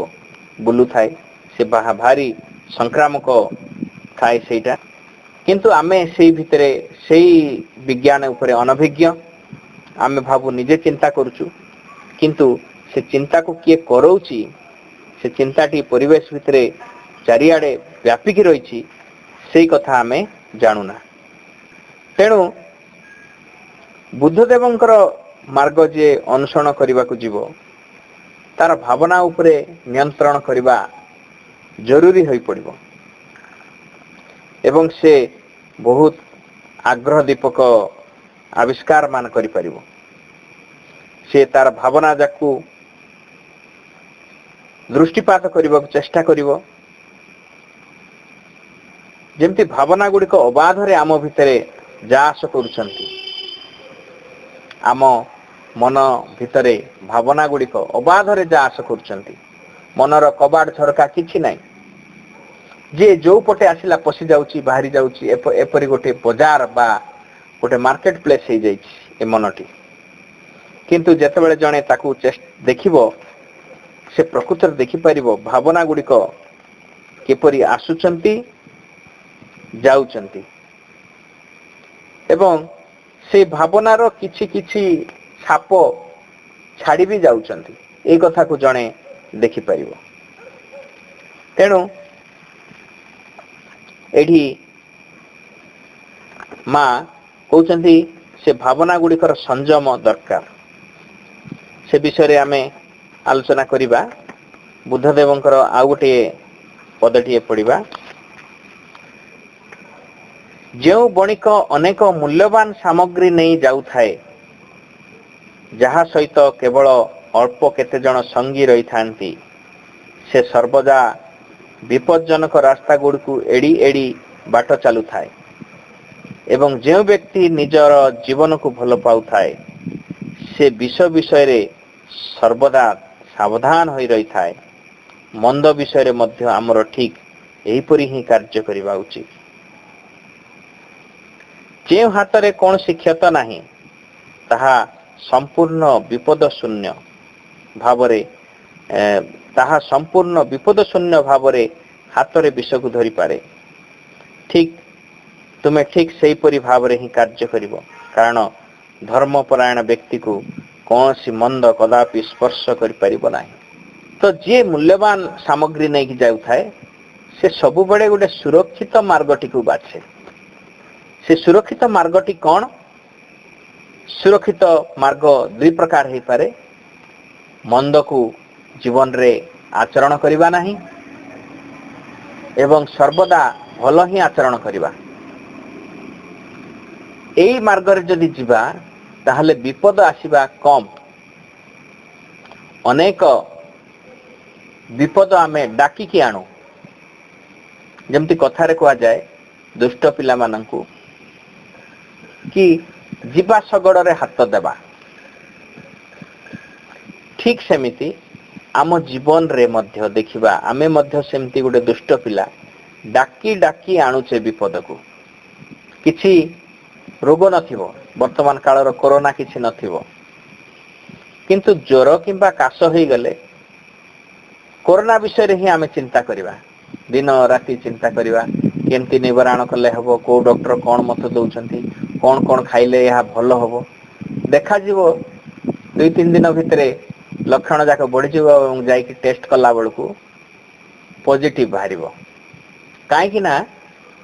ବୁଲୁଥାଏ। ସେ ଭାରି ସଂକ୍ରାମକ ଥାଏ ସେଇଟା। କିନ୍ତୁ ଆମେ ସେଇ ଭିତରେ ସେଇ ବିଜ୍ଞାନ ଉପରେ ଅନଭିଜ୍ଞ। ଆମେ ଭାବୁ ନିଜେ ଚିନ୍ତା କରୁଛୁ କିନ୍ତୁ ସେ ଚିନ୍ତାକୁ କିଏ କରଉଛି, ସେ ଚିନ୍ତାଟି ପରିବେଶ ଭିତରେ ଚାରିଆଡେ ବ୍ୟାପିକି ରହିଛି ସେଇ କଥା ଆମେ ଜାଣୁନା। ତେଣୁ ବୁଦ୍ଧଦେବଙ୍କର ମାର୍ଗ ଯିଏ ଅନୁସରଣ କରିବାକୁ ଯିବ ତାର ଭାବନା ଉପରେ ନିୟନ୍ତ୍ରଣ କରିବା ଜରୁରୀ ହୋଇପଡ଼ିବ ଏବଂ ସେ ବହୁତ ଆଗ୍ରହ ଦୀପକ ଆବିଷ୍କାର ମାନ କରିପାରିବ। ସେ ତାର ଭାବନା ଯାକୁ ଦୃଷ୍ଟିପାତ କରିବାକୁ ଚେଷ୍ଟା କରିବ ଯେମିତି ଭାବନା ଗୁଡ଼ିକ ଅବାଧରେ ଆମ ଭିତରେ ଯା ଆସ କରୁଛନ୍ତି। ଆମ ମନ ଭିତରେ ଭାବନା ଗୁଡ଼ିକ ଅବାଧରେ ଯା ଆସ କରୁଛନ୍ତି। ମନର କବାଟ ଝରକା କିଛି ନାହିଁ। ଯିଏ ଯୋଉ ପଟେ ଆସିଲା ପଶି ଯାଉଛି ବାହାରି ଯାଉଛି। ଏପରି ଗୋଟେ ବଜାର ବା ଗୋଟେ ମାର୍କେଟ ପ୍ଲେସ ହେଇଯାଇଛି ଏ ମନଟି। କିନ୍ତୁ ଯେତେବେଳେ ଜଣେ ତାକୁ ଦେଖିବ ସେ ପ୍ରକୃତରେ ଦେଖିପାରିବ ଭାବନା ଗୁଡ଼ିକ କିପରି ଆସୁଛନ୍ତି ଯାଉଛନ୍ତି ଏବଂ ସେଇ ଭାବନାର କିଛି କିଛି ଛାପ ଛାଡ଼ି ବି ଯାଉଛନ୍ତି। ଏଇ କଥାକୁ ଜଣେ ଦେଖିପାରିବ। ତେଣୁ ଏଠି ମା କହୁଛନ୍ତି ସେ ଭାବନା ଗୁଡ଼ିକର ସଂଯମ ଦରକାର। ସେ ବିଷୟରେ ଆମେ ଆଲୋଚନା କରିବା। ବୁଦ୍ଧଦେବଙ୍କର ଆଉ ଗୋଟିଏ ପଦଟିଏ ପଢ଼ିବା। ଯେଉଁ ବଣିକ ଅନେକ ମୂଲ୍ୟବାନ ସାମଗ୍ରୀ ନେଇ ଯାଉଥାଏ ଯାହା ସହିତ କେବଳ ଅଳ୍ପ କେତେ ଜଣ ସଙ୍ଗୀ ରହିଥାନ୍ତି ସେ ସର୍ବଦା ବିପଜ୍ଜନକ ରାସ୍ତା ଗୁଡ଼ିକୁ ଏଡ଼ି ଏଡ଼ି ବାଟ ଚାଲୁଥାଏ ଏବଂ ଯେଉଁ ବ୍ୟକ୍ତି ନିଜର ଜୀବନକୁ ଭଲ ପାଉଥାଏ ସେ ବିଷୟରେ ସର୍ବଦା ସାବଧାନ ହୋଇ ରହିଥାଏ। ମନ୍ଦ ବିଷୟରେ ମଧ୍ୟ ଆମର ଠିକ ଏହିପରି ହିଁ କାର୍ଯ୍ୟ କରିବା ଉଚିତ। ଯେଉଁ ହାତରେ କୌଣସି କ୍ଷତ ନାହିଁ ତାହା ସମ୍ପୂର୍ଣ୍ଣ ବିପଦ ଶୂନ୍ୟ ଭାବରେ ହାତରେ ବିଷକୁ ଧରିପାରେ। ତୁମେ ଠିକ ସେହିପରି ଭାବରେ ହିଁ କାର୍ଯ୍ୟ କରିବ କାରଣ ଧର୍ମପରାୟଣ ବ୍ୟକ୍ତିକୁ କୌଣସି ମନ୍ଦ କଦାପି ସ୍ପର୍ଶ କରିପାରିବ ନାହିଁ। ତ ଯିଏ ମୂଲ୍ୟବାନ ସାମଗ୍ରୀ ନେଇକି ଯାଉଥାଏ ସେ ସବୁବେଳେ ଗୋଟେ ସୁରକ୍ଷିତ ମାର୍ଗଟିକୁ ବାଛେ। ସେ ସୁରକ୍ଷିତ ମାର୍ଗଟି କ'ଣ? ସୁରକ୍ଷିତ ମାର୍ଗ ଦୁଇ ପ୍ରକାର ହେଇପାରେ। ମନ୍ଦକୁ ଜୀବନରେ ଆଚରଣ କରିବା ନାହିଁ ଏବଂ ସର୍ବଦା ଭଲ ହିଁ ଆଚରଣ କରିବା। ଏହି ମାର୍ଗରେ ଯଦି ଯିବା ତାହେଲେ ବିପଦ ଆସିବା କମ୍। ଅନେକ ବିପଦ ଆମେ ଡାକିକି ଆଣୁ। ଯେମିତି କଥାରେ କୁହାଯାଏ, ଦୁଷ୍ଟ ପିଲାମାନଙ୍କୁ କି ଯିବା ଶଗଡ଼ରେ ହାତ ଦେବା। ଠିକ୍ ସେମିତି ଆମ ଜୀବନରେ ମଧ୍ୟ ଦେଖିବା, ଆମେ ମଧ୍ୟ ସେମିତି ଗୋଟେ ଦୁଷ୍ଟ ପିଲା, ଡାକି ଡାକି ଆଣୁଛେ ବିପଦକୁ। କିଛି ରୋଗ ନଥିବ, ବର୍ତ୍ତମାନ କାଳର କରୋନା କିଛି ନଥିବ, କିନ୍ତୁ ଜ୍ୱର କିମ୍ବା କାଶ ହେଇଗଲେ କରୋନା ବିଷୟରେ ହିଁ ଆମେ ଚିନ୍ତା କରିବା, ଦିନ ରାତି ଚିନ୍ତା କରିବା, କେମିତି ନିବାରଣ କଲେ ହେବ, କୋଉ ଡକ୍ଟର କ'ଣ ମତ ଦେଉଛନ୍ତି, କ'ଣ କ'ଣ ଖାଇଲେ ଏହା ଭଲ ହେବ। ଦେଖାଯିବ 2-3 ଦିନ ଭିତରେ ଲକ୍ଷଣ ଯାକ ବଢ଼ିଯିବ ଏବଂ ଯାଇକି ଟେଷ୍ଟ କଲା ବେଳକୁ ପଜିଟିଭ ବାହାରିବ। କାହିଁକି ନା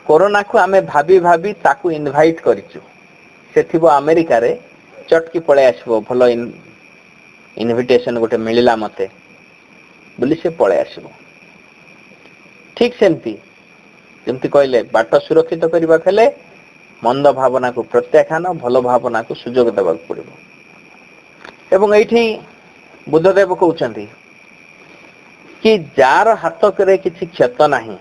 କରୋନାକୁ ଆମେ ଭାବି ଭାବି ତାକୁ ଇନଭାଇଟ୍ କରିଛୁ। ସେ ଥିବ ଆମେରିକାରେ, ଚଟକି ପଳେଇ ଆସିବ, ଭଲ ଇନଭିଟେସନ ଗୋଟେ ମିଳିଲା ମତେ ବୋଲି ସେ ପଳେଇ ଆସିବ। ଠିକ୍ ସେମିତି ଯେମିତି କହିଲେ, ବାଟ ସୁରକ୍ଷିତ କରିବାକୁ ହେଲେ ମନ୍ଦ ଭାବନାକୁ ପ୍ରତ୍ୟାଖ୍ୟାନ, ଭଲ ଭାବନାକୁ ସୁଯୋଗ ଦେବାକୁ ପଡ଼ିବ। ଏବଂ ଏଇଠି ବୁଦ୍ଧଦେବ କହୁଛନ୍ତି କି ଯାହାର ହାତରେ କିଛି କ୍ଷତ ନାହିଁ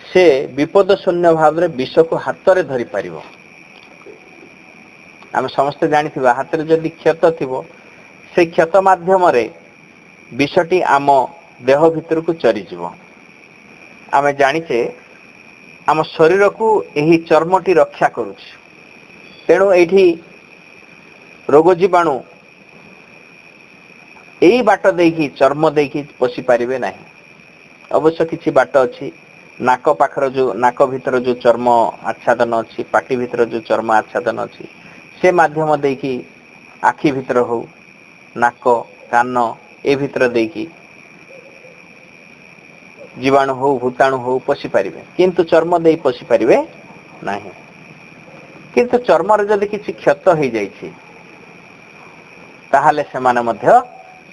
ସେ ବିପଦ ଶୂନ୍ୟ ଭାବରେ ବିଷକୁ ହାତରେ ଧରି ପାରିବ। ଆମେ ସମସ୍ତେ ଜାଣିଥିବା, ହାତରେ ଯଦି କ୍ଷତ ଥିବ, ସେ କ୍ଷତ ମାଧ୍ୟମରେ ବିଷଟି ଆମ ଦେହ ଭିତରକୁ ଚରିଯିବ। ଆମେ ଜାଣିଛେ ଆମ ଶରୀରକୁ ଏହି ଚର୍ମଟି ରକ୍ଷା କରୁଛି। ତେଣୁ ଏଇଠି ରୋଗ ଜୀବାଣୁ ଏଇ ବାଟ ଦେଇକି, ଚର୍ମ ଦେଇକି ପଶି ପାରିବେ ନାହିଁ। ଅବଶ୍ୟ କିଛି ବାଟ ଅଛି, ନାକ ପାଖର ଯୋଉ, ନାକ ଭିତର ଯୋଉ ଚର୍ମ ଆଚ୍ଛାଦନ ଅଛି, ପାଟି ଭିତର ଯୋଉ ଚର୍ମ ଆଚ୍ଛାଦନ ଅଛି, ସେ ମାଧ୍ୟମ ଦେଇକି ଆଖି ଭିତର ହଉ, ନାକ, କାନ ଏ ଭିତର ଦେଇକି ଜୀବାଣୁ ହଉ, ଭୂତାଣୁ ହଉ ପଶି ପାରିବେ, କିନ୍ତୁ ଚର୍ମ ଦେଇ ପଶି ପାରିବେ ନାହିଁ। କିନ୍ତୁ ଚର୍ମରେ ଯଦି କିଛି କ୍ଷତ ହେଇଯାଇଛି ତାହେଲେ ସେମାନେ ମଧ୍ୟ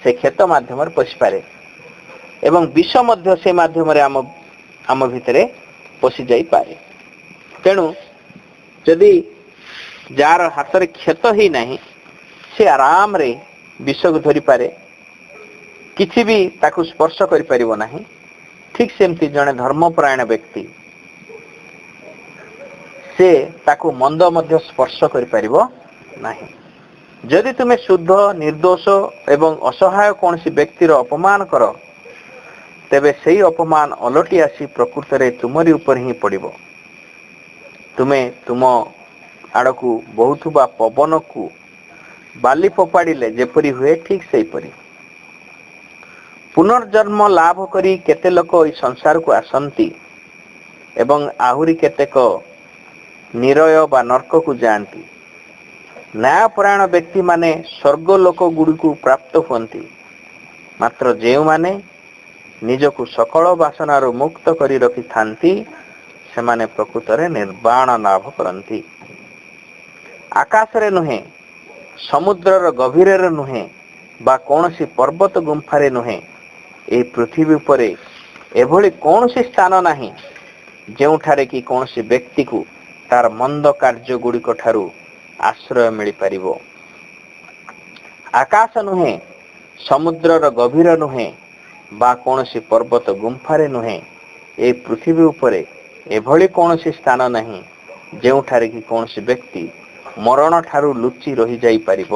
ସେ କ୍ଷତ ମାଧ୍ୟମରେ ପଶିପାରେ ଏବଂ ବିଷ ମଧ୍ୟ ସେ ମାଧ୍ୟମରେ ଆମ ଭିତରେ ପଶି ଯାଇପାରେ। ତେଣୁ ଯଦି ଯାହାର ହାତରେ କ୍ଷତ ହେଇନାହିଁ, ସେ ଆରାମରେ ବିଷକୁ ଧରିପାରେ, କିଛି ବି ତାକୁ ସ୍ପର୍ଶ କରିପାରିବ ନାହିଁ। ଠିକ୍ ସେମିତି ଜଣେ ଧର୍ମପରାୟଣ ବ୍ୟକ୍ତି, ସେ ତାକୁ ମନ୍ଦ ମଧ୍ୟ ସ୍ପର୍ଶ କରିପାରିବ ନାହିଁ। ଯଦି ତୁମେ ଶୁଦ୍ଧ, ନିର୍ଦ୍ଦୋଷ ଏବଂ ଅସହାୟ କୌଣସି ବ୍ୟକ୍ତିର ଅପମାନ କର, ତେବେ ସେହି ଅପମାନ ଓଲଟି ଆସି ପ୍ରକୃତରେ ତୁମରି ଉପରେ ହିଁ ପଡ଼ିବ। ତୁମେ ତୁମ ଆଡ଼କୁ ବହୁଥିବା ପବନକୁ ବାଲି ଫୋପାଡ଼ିଲେ ଯେପରି ହୁଏ, ଠିକ୍ ସେହିପରି। ପୁନର୍ଜନ୍ମ ଲାଭ କରି କେତେ ଲୋକ ଏହି ସଂସାରକୁ ଆସନ୍ତି ଏବଂ ଆହୁରି କେତେକ ନିରୟ ବା ନର୍କକୁ ଯାଆନ୍ତି। ନ୍ୟାୟପରାୟଣ ବ୍ୟକ୍ତିମାନେ ସ୍ୱର୍ଗ ଲୋକ ଗୁଡ଼ିକୁ ପ୍ରାପ୍ତ ହୁଅନ୍ତି, ମାତ୍ର ଯେଉଁମାନେ ନିଜକୁ ସକଳ ବାସନାରୁ ମୁକ୍ତ କରି ରଖିଥାନ୍ତି ସେମାନେ ପ୍ରକୃତରେ ନିର୍ବାଣ ଲାଭ କରନ୍ତି। ଆକାଶରେ ନୁହେଁ, ସମୁଦ୍ରର ଗଭୀରରେ ନୁହେଁ, ବା କୌଣସି ପର୍ବତ ଗୁମ୍ଫାରେ ନୁହେଁ, ଏହି ପୃଥିବୀ ଉପରେ ଏଭଳି କୌଣସି ସ୍ଥାନ ନାହିଁ ଯେଉଁଠାରେ କି କୌଣସି ବ୍ୟକ୍ତିକୁ ତାର ମନ୍ଦ କାର୍ଯ୍ୟ ଗୁଡ଼ିକ ଠାରୁ ଆଶ୍ରୟ ମିଳିପାରିବ। ଆକାଶ ନୁହେଁ, ସମୁଦ୍ରର ଗଭୀର ନୁହେଁ, ବା କୌଣସି ପର୍ବତ ଗୁମ୍ଫାରେ ନୁହେଁ, ଏହି ପୃଥିବୀ ଉପରେ ଏଭଳି କୌଣସି ସ୍ଥାନ ନାହିଁ ଯେଉଁଠାରେ କି କୌଣସି ବ୍ୟକ୍ତି ମରଣ ଠାରୁ ଲୁଚି ରହିଯାଇପାରିବ।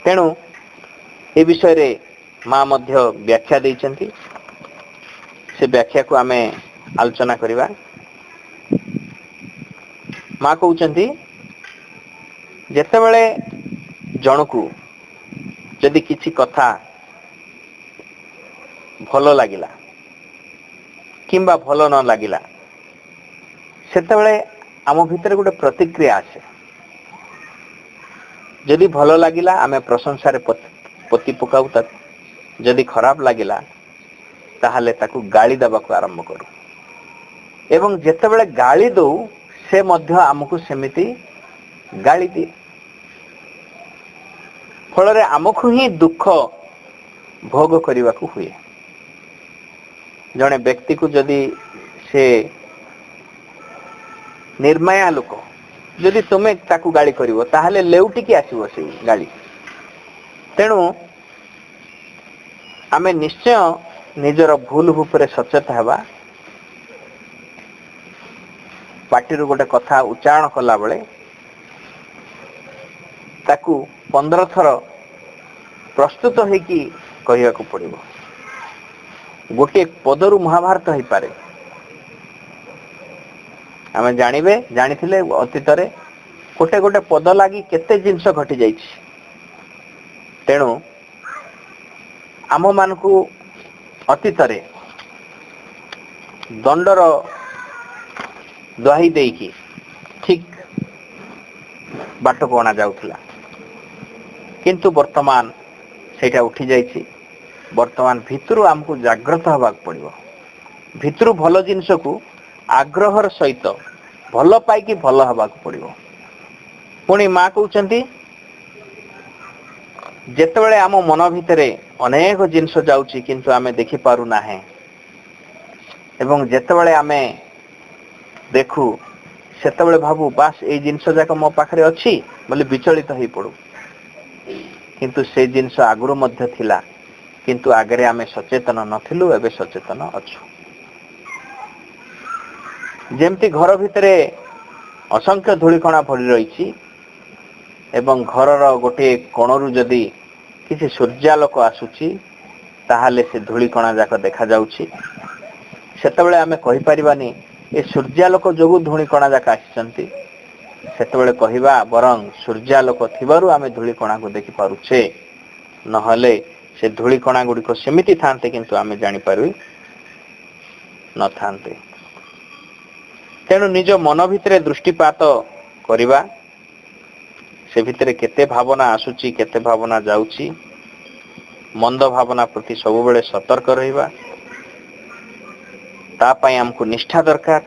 ତେଣୁ ଏ ବିଷୟରେ ମା ମଧ୍ୟ ବ୍ୟାଖ୍ୟା ଦେଇଛନ୍ତି, ସେ ବ୍ୟାଖ୍ୟାକୁ ଆମେ ଆଲୋଚନା କରିବା। ମା କହୁଛନ୍ତି, ଯେତେବେଳେ ଜଣକୁ ଯଦି କିଛି କଥା ଭଲ ଲାଗିଲା କିମ୍ବା ଭଲ ନ ଲାଗିଲା, ସେତେବେଳେ ଆମ ଭିତରେ ଗୋଟେ ପ୍ରତିକ୍ରିୟା ଆସେ। ଯଦି ଭଲ ଲାଗିଲା ଆମେ ପ୍ରଶଂସାରେ ପୋତି ପକାଉ ତାକୁ, ଯଦି ଖରାପ ଲାଗିଲା ତାହେଲେ ତାକୁ ଗାଳି ଦେବାକୁ ଆରମ୍ଭ କରୁ ଏବଂ ଯେତେବେଳେ ଗାଳି ଦଉ ସେ ମଧ୍ୟ ଆମକୁ ସେମିତି ଗାଳି ଦିଏ। ଫଳରେ ଆମକୁ ହିଁ ଦୁଃଖ ଭୋଗ କରିବାକୁ ହୁଏ। ଜଣେ ବ୍ୟକ୍ତିକୁ ଯଦି ସେ ନିର୍ମାୟା ଲୋକ, ଯଦି ତୁମେ ତାକୁ ଗାଳି କରିବ ତାହେଲେ ଲେଉଟିକି ଆସିବ ସେଇ ଗାଳି। ତେଣୁ ଆମେ ନିଶ୍ଚୟ ନିଜର ଭୁଲ ଉପରେ ସଚେତ ହେବା। ପାଟିରୁ ଗୋଟେ କଥା ଉଚ୍ଚାରଣ କଲା ବେଳେ ତାକୁ 15 ଥର ପ୍ରସ୍ତୁତ ହେଇକି କହିବାକୁ ପଡିବ। ଗୋଟିଏ ପଦରୁ ମହାଭାରତ ହେଇପାରେ। ଆମେ ଜାଣିଥିଲେ ଅତୀତରେ ଗୋଟେ ଗୋଟେ ପଦ ଲାଗି କେତେ ଜିନିଷ ଘଟି ଯାଇଛି। ତେଣୁ ଆମ ମାନଙ୍କୁ ଅତୀତରେ ଦଣ୍ଡର ଦହି ଦେଇକି ଠିକ ବାଟକୁ ଅଣା ଯାଉଥିଲା, କିନ୍ତୁ ବର୍ତ୍ତମାନ ସେଇଟା ଉଠି ଯାଇଛି। ବର୍ତ୍ତମାନ ଭିତରୁ ଆମକୁ ଜାଗ୍ରତ ହେବାକୁ ପଡିବ। ଭିତରୁ ଭଲ ଜିନିଷକୁ ଆଗ୍ରହର ସହିତ ଭଲ ପାଇକି ଭଲ ହେବାକୁ ପଡିବ। ପୁଣି ମା କହୁଛନ୍ତି, ଯେତେବେଳେ ଆମ ମନ ଭିତରେ ଅନେକ ଜିନିଷ ଯାଉଛି କିନ୍ତୁ ଆମେ ଦେଖିପାରୁନାହେଁ, ଏବଂ ଯେତେବେଳେ ଆମେ ଦେଖୁ ସେତେବେଳେ ଭାବୁ ବାସ୍ ଏଇ ଜିନିଷ ଯାକ ମୋ ପାଖରେ ଅଛି ବୋଲି ବିଚଳିତ ହେଇ ପଡୁ। କିନ୍ତୁ ସେ ଜିନିଷ ଆଗରୁ ମଧ୍ୟ ଥିଲା, କିନ୍ତୁ ଆଗରେ ଆମେ ସଚେତନ ନଥିଲୁ, ଏବେ ସଚେତନ ଅଛୁ। ଯେମିତି ଘର ଭିତରେ ଅସଂଖ୍ୟ ଧୂଳିକଣା ଭରି ରହିଛି ଏବଂ ଘରର ଗୋଟିଏ କୋଣରୁ ଯଦି କିଛି ସୂର୍ଯ୍ୟାଲୋକ ଆସୁଛି ତାହେଲେ ସେ ଧୂଳିକଣା ଯାକ ଦେଖାଯାଉଛି। ସେତେବେଳେ ଆମେ କହିପାରିବାନି ଏ ସୂର୍ଯ୍ୟାଲୋକ ଯୋଗୁଁ ଧୂଳିକଣା ଯାକ ଆସିଛନ୍ତି। ସେତେବେଳେ କହିବା ବରଂ ସୂର୍ଯ୍ୟାଲୋକ ଥିବାରୁ ଆମେ ଧୂଳିକଣାକୁ ଦେଖିପାରୁଛେ, ନହେଲେ ସେ ଧୂଳିକଣା ଗୁଡ଼ିକ ସେମିତି ଥାନ୍ତେ କିନ୍ତୁ ଆମେ ଜାଣିପାରୁ ନଥାନ୍ତେ। ତେଣୁ ନିଜ ମନ ଭିତରେ ଦୃଷ୍ଟିପାତ କରିବା, ସେ ଭିତରେ କେତେ ଭାବନା ଆସୁଛି କେତେ ଭାବନା ଯାଉଛି, ମନ୍ଦ ଭାବନା ପ୍ରତି ସବୁବେଳେ ସତର୍କ ରହିବା। ତା ପାଇଁ ଆମକୁ ନିଷ୍ଠା ଦରକାର।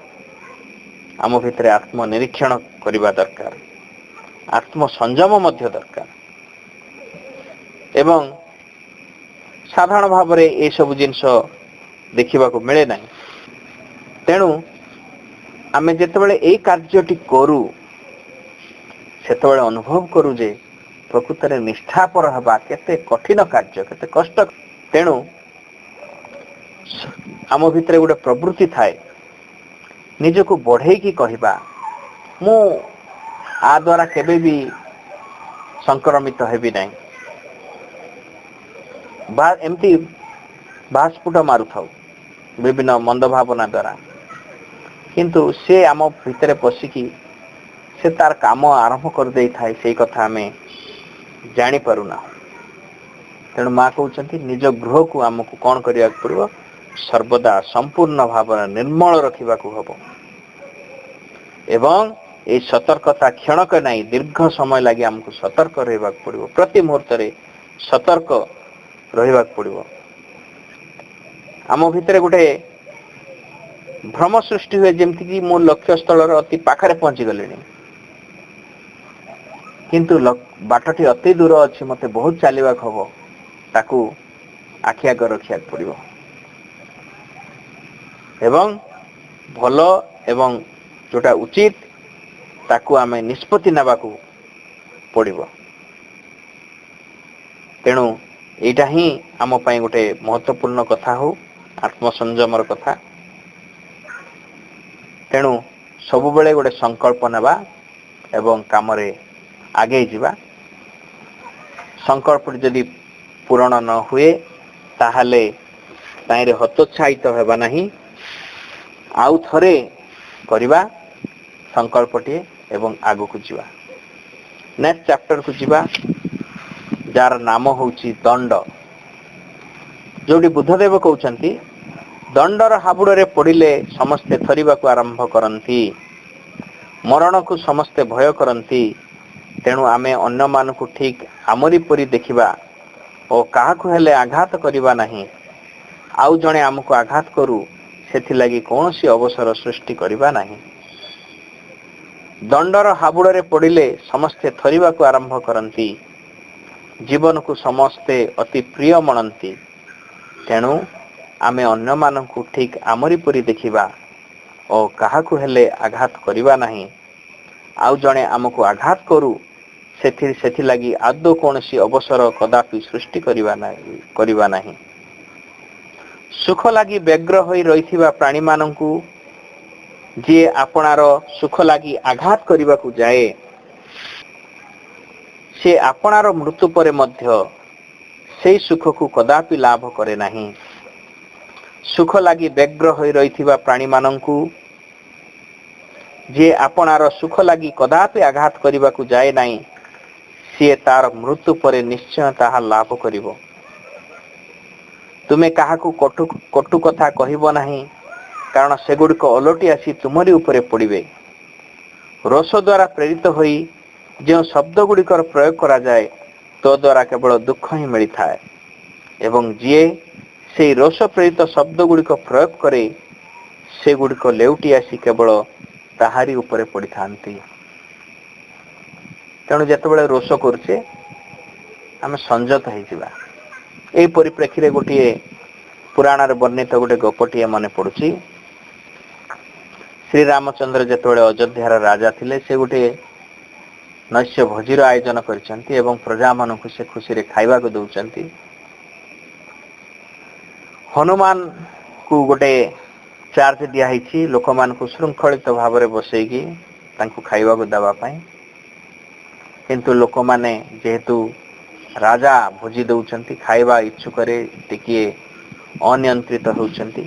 ଆମ ଭିତରେ ଆତ୍ମନିରୀକ୍ଷଣ କରିବା ଦରକାର, ଆତ୍ମସଂଯମ ମଧ୍ୟ ଦରକାର। ଏବଂ ସାଧାରଣ ଭାବରେ ଏସବୁ ଜିନିଷ ଦେଖିବାକୁ ମିଳେ ନାହିଁ। ତେଣୁ ଆମେ ଯେତେବେଳେ ଏଇ କାର୍ଯ୍ୟଟି କରୁ ସେତେବେଳେ ଅନୁଭବ କରୁ ଯେ ପ୍ରକୃତରେ ନିଷ୍ଠାପର ହେବା କେତେ କଠିନ କାର୍ଯ୍ୟ, କେତେ କଷ୍ଟ। ତେଣୁ ଆମ ଭିତରେ ଗୋଟେ ପ୍ରବୃତ୍ତି ଥାଏ ନିଜକୁ ବଢେଇକି କହିବା, ମୁଁ ଆ ଦ୍ୱାରା କେବେ ବି ସଂକ୍ରମିତ ହେବି ନାହିଁ, ବା ଏମିତି ବାସ୍ଫୁଟ ମାରୁଥାଉ ବିଭିନ୍ନ ମନ୍ଦ ଭାବନା ଦ୍ୱାରା। କିନ୍ତୁ ସେ ଆମ ଭିତରେ ପଶିକି ସେ ତାର କାମ ଆରମ୍ଭ କରିଦେଇଥାଏ, ସେଇ କଥା ଆମେ ଜାଣିପାରୁନା। ତେଣୁ ମା କହୁଛନ୍ତି ନିଜ ଗୃହକୁ ଆମକୁ କଣ କରିବାକୁ ପଡିବ? ସର୍ବଦା ସମ୍ପୂର୍ଣ୍ଣ ଭାବରେ ନିର୍ମଳ ରଖିବାକୁ ହବ। ଏବଂ এই ସତର୍କତା କ୍ଷଣକ ନାହିଁ ଦୀର୍ଘ ସମୟ ଲାଗି ଆମକୁ ସତର୍କ ରହିବାକୁ ପଡିବ। ପ୍ରତି ମୁହୂର୍ତ୍ତରେ ସତର୍କ ରହିବାକୁ ପଡିବ। ଆମ ଭିତରେ ଗୋଟେ ଭ୍ରମ ସୃଷ୍ଟି ହୁଏ, ଯେମିତିକି ମୁଁ ଲକ୍ଷ୍ୟ ସ୍ଥଳର ଅତି ପାଖରେ ପହଞ୍ଚି ଗଲିଣି, କିନ୍ତୁ ବାଟଟି ଅତି ଦୂର ଅଛି, ମତେ ବହୁତ ଚାଲିବାକୁ ହବ। ତାକୁ ଆଖି ଆଗ ରଖିବାକୁ ପଡିବ ଏବଂ ଭଲ ଏବଂ ଯୋଉଟା ଉଚିତ ତାକୁ ଆମେ ନିଷ୍ପତ୍ତି ନେବାକୁ ପଡିବ। ତେଣୁ ଏଇଟା ହିଁ ଆମ ପାଇଁ ଗୋଟେ ମହତ୍ୱପୂର୍ଣ୍ଣ କଥା ହଉ, ଆତ୍ମସଂଯମର କଥା। ତେଣୁ ସବୁବେଳେ ଗୋଟେ ସଂକଳ୍ପ ନେବା ଏବଂ କାମରେ ଆଗେଇ ଯିବା। ସଂକଳ୍ପଟି ଯଦି ପୂରଣ ନ ହୁଏ ତାହେଲେ ତାହିଁରେ ହତୋତ୍ସାହିତ ହେବା ନାହିଁ, ଆଉ ଥରେ କରିବା ସଂକଳ୍ପଟିଏ ଏବଂ ଆଗକୁ ଯିବା। ନେକ୍ସଟ ଚାପ୍ଟରକୁ ଯିବା, ଯାହାର ନାମ ହେଉଛି ଦଣ୍ଡ। ଯୋଉଠି ବୁଦ୍ଧଦେବ କହୁଛନ୍ତି ଦଣ୍ଡର ହାବୁଡରେ ପଡିଲେ ସମସ୍ତେ ଥରିବାକୁ ଆରମ୍ଭ କରନ୍ତି, ମରଣକୁ ସମସ୍ତେ ଭୟ କରନ୍ତି। ତେଣୁ ଆମେ ଅନ୍ୟମାନଙ୍କୁ ଠିକ ଆମରି ପରି ଦେଖିବା ଓ କାହାକୁ ହେଲେ ଆଘାତ କରିବା ନାହିଁ। ଆଉ ଜଣେ ଆମକୁ ଆଘାତ କରୁ ସେଥିଲାଗି କୌଣସି ଅବସର ସୃଷ୍ଟି କରିବା ନାହିଁ। ଦଣ୍ଡର ହାବୁଡରେ ପଡିଲେ ସମସ୍ତେ ଥରିବାକୁ ଆରମ୍ଭ କରନ୍ତି, ଜୀବନକୁ ସମସ୍ତେ ଅତି ପ୍ରିୟ ମଣନ୍ତି। ତେଣୁ ଆମେ ଅନ୍ୟମାନଙ୍କୁ ଠିକ୍ ଆମରି ପରି ଦେଖିବା ଓ କାହାକୁ ହେଲେ ଆଘାତ କରିବା ନାହିଁ। ଆଉ ଜଣେ ଆମକୁ ଆଘାତ କରୁ ସେଥିଲାଗି ଆଦୌ କୌଣସି ଅବସର କଦାପି ସୃଷ୍ଟି କରିବା ନାହିଁ। ସୁଖ ଲାଗି ବ୍ୟଗ୍ର ହୋଇ ରହିଥିବା ପ୍ରାଣୀମାନଙ୍କୁ ଯିଏ ଆପଣାର ସୁଖ ଲାଗି ଆଘାତ କରିବାକୁ ଯାଏ, ସେ ଆପଣାର ମୃତ୍ୟୁ ପରେ ମଧ୍ୟ ସେହି ସୁଖକୁ କଦାପି ଲାଭ କରେ ନାହିଁ। ସୁଖ ଲାଗି ବ୍ୟଗ୍ର ହୋଇ ରହିଥିବା ପ୍ରାଣୀମାନଙ୍କୁ ଯିଏ ଆପଣାର ସୁଖ ଲାଗି କଦାପି ଆଘାତ କରିବାକୁ ଯାଏ ନାହିଁ, ସିଏ ତାର ମୃତ୍ୟୁ ପରେ ନିଶ୍ଚୟ ତାହା ଲାଭ କରିବ। ତୁମେ କାହାକୁ କଟୁ କଥା କହିବ ନାହିଁ, କାରଣ ସେଗୁଡ଼ିକ ଓଲଟି ଆସି ତୁମରି ଉପରେ ପଡ଼ିବେ। ରୋଷ ଦ୍ୱାରା ପ୍ରେରିତ ହୋଇ ଯେଉଁ ଶବ୍ଦ ଗୁଡ଼ିକର ପ୍ରୟୋଗ କରାଯାଏ, ତ ଦ୍ୱାରା କେବଳ ଦୁଃଖ ହିଁ ମିଳିଥାଏ, ଏବଂ ଯିଏ ସେହି ରୋଷ ପ୍ରେରିତ ଶବ୍ଦ ଗୁଡ଼ିକ ପ୍ରୟୋଗ କରେ, ସେଗୁଡ଼ିକ ଲେଉଟି ଆସି କେବଳ ତାହାରି ଉପରେ ପଡ଼ିଥାନ୍ତି। ତେଣୁ ଯେତେବେଳେ ରୋଷ କରୁଛେ ଆମେ ସଂଯତ ହେଇଯିବା। ଏହି ପରିପ୍ରେକ୍ଷୀରେ ଗୋଟିଏ ପୁରାଣରେ ବର୍ଣ୍ଣିତ ଗୋଟେ ଗପଟିଏ ମନେ ପଡୁଛି। ଶ୍ରୀରାମଚନ୍ଦ୍ର ଯେତେବେଳେ ଅଯୋଧ୍ୟାର ରାଜା ଥିଲେ, ସେ ଗୋଟିଏ ନୈଶ୍ୟ ଭୋଜିର ଆୟୋଜନ କରିଛନ୍ତି ଏବଂ ପ୍ରଜାମାନଙ୍କୁ ସେ ଖୁସିରେ ଖାଇବାକୁ ଦଉଛନ୍ତି। ହନୁମାନଙ୍କୁ ଗୋଟେ ଚାର୍ଜ ଦିଆହେଇଛି ଲୋକମାନଙ୍କୁ ଶୃଙ୍ଖଳିତ ଭାବରେ ବସେଇକି ତାଙ୍କୁ ଖାଇବାକୁ ଦେବା ପାଇଁ। କିନ୍ତୁ ଲୋକମାନେ ଯେହେତୁ ରାଜା ଭୋଜି ଦଉଛନ୍ତି, ଖାଇବା ଇଚ୍ଛୁକରେ ଟିକିଏ ଅନିୟନ୍ତ୍ରିତ ହେଉଛନ୍ତି,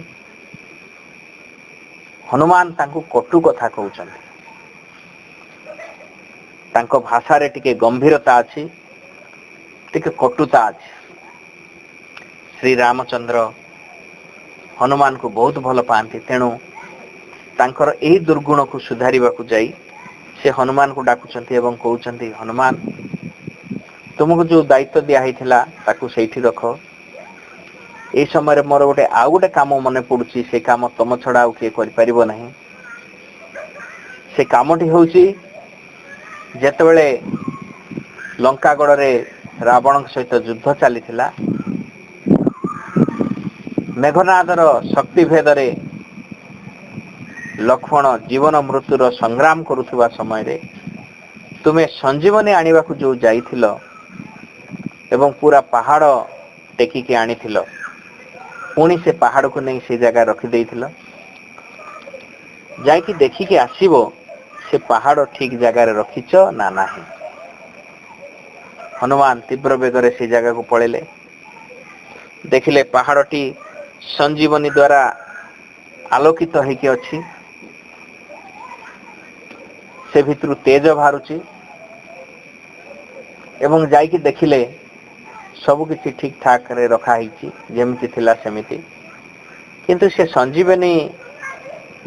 ହନୁମାନ ତାଙ୍କୁ କଟୁ କଥା କହୁଛନ୍ତି। ତାଙ୍କ ଭାଷାରେ ଟିକେ ଗମ୍ଭୀରତା ଅଛି, ଟିକେ କଟୁତା ଅଛି। ଶ୍ରୀରାମଚନ୍ଦ୍ର ହନୁମାନଙ୍କୁ ବହୁତ ଭଲ ପାଆନ୍ତି, ତେଣୁ ତାଙ୍କର ଏହି ଦୁର୍ଗୁଣକୁ ସୁଧାରିବାକୁ ଯାଇ ସେ ହନୁମାନଙ୍କୁ ଡାକୁଛନ୍ତି ଏବଂ କହୁଛନ୍ତି, ହନୁମାନ, ତୁମକୁ ଯୋଉ ଦାୟିତ୍ୱ ଦିଆ ହେଇଥିଲା ତାକୁ ସେଇଠି ରଖ। ଏହି ସମୟରେ ମୋର ଆଉ ଗୋଟେ କାମ ମନେ ପଡୁଛି, ସେ କାମ ତମ ଛଡା ଆଉ କିଏ କରିପାରିବ ନାହିଁ। ସେ କାମଟି ହେଉଛି, ଯେତେବେଳେ ଲଙ୍କାଗଡ଼ରେ ରାବଣଙ୍କ ସହିତ ଯୁଦ୍ଧ ଚାଲିଥିଲା, ମେଘନାଦର ଶକ୍ତି ଭେଦରେ ଲକ୍ଷ୍ମଣ ଜୀବନ ମୃତ୍ୟୁର ସଂଗ୍ରାମ କରୁଥିବା ସମୟରେ ତୁମେ ସଞ୍ଜୀବନୀ ଆଣିବାକୁ ଯୋଉ ଯାଇଥିଲ ଏବଂ ପୁରା ପାହାଡ ଟେକିକି ଆଣିଥିଲ, ପୁଣି ସେ ପାହାଡକୁ ନେଇ ସେ ଜାଗା ରଖିଦେଇଥିଲ। ଯାଇକି ଦେଖିକି ଆସିବ ସେ ପାହାଡ ଠିକ ଜାଗାରେ ରଖିଛ ନା ନାହିଁ। ହନୁମାନ ତୀବ୍ର ବେଗରେ ସେ ଜାଗାକୁ ପଳେଇଲେ। ଦେଖିଲେ ପାହାଡଟି ସଞ୍ଜୀବନୀ ଦ୍ୱାରା ଆଲୋକିତ ହେଇକି ଅଛି, ସେ ଭିତରୁ ତେଜ ବାହାରୁଛି, ଏବଂ ଯାଇକି ଦେଖିଲେ ସବୁ କିଛି ଠିକ ଠାକରେ ରଖା ହେଇଛି, ଯେମିତି ଥିଲା ସେମିତି। କିନ୍ତୁ ସେ ସଞ୍ଜୀବନୀ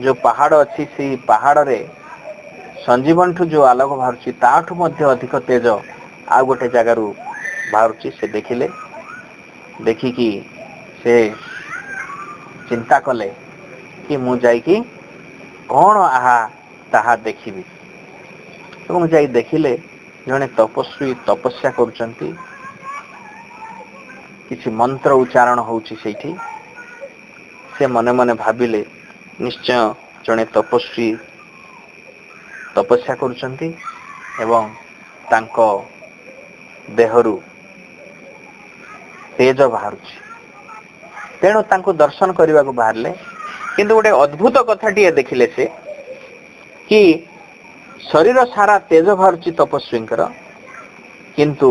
ଯୋଉ ପାହାଡ ଅଛି, ସେଇ ପାହାଡରେ ସଞ୍ଜୀବନୀଠୁ ଯୋଉ ଆଲୋକ ବାହାରୁଛି ତାଠୁ ମଧ୍ୟ ଅଧିକ ତେଜ ଆଉ ଗୋଟେ ଜାଗାରୁ ବାହାରୁଛି। ସେ ଦେଖିଲେ, ଦେଖିକି ସେ ଚିନ୍ତା କଲେ କି ମୁଁ ଯାଇକି କଣ ତାହା ଦେଖିବି, ଏବଂ ଯାଇ ଦେଖିଲେ ଜଣେ ତପସ୍ୱୀ ତପସ୍ୟା କରୁଛନ୍ତି, କିଛି ମନ୍ତ୍ର ଉଚ୍ଚାରଣ ହଉଛି ସେଇଠି। ସେ ମନେ ମନେ ଭାବିଲେ, ନିଶ୍ଚୟ ଜଣେ ତପସ୍ୱୀ ତପସ୍ୟା କରୁଛନ୍ତି ଏବଂ ତାଙ୍କ ଦେହରୁ ତେଜ ବାହାରୁଛି। ତେଣୁ ତାଙ୍କୁ ଦର୍ଶନ କରିବାକୁ ବାହାରିଲେ। କିନ୍ତୁ ଗୋଟେ ଅଦ୍ଭୁତ କଥାଟିଏ ଦେଖିଲେ ସେ, କି ଶରୀର ସାରା ତେଜ ବାହାରୁଛି ତପସ୍ୱୀଙ୍କର, କିନ୍ତୁ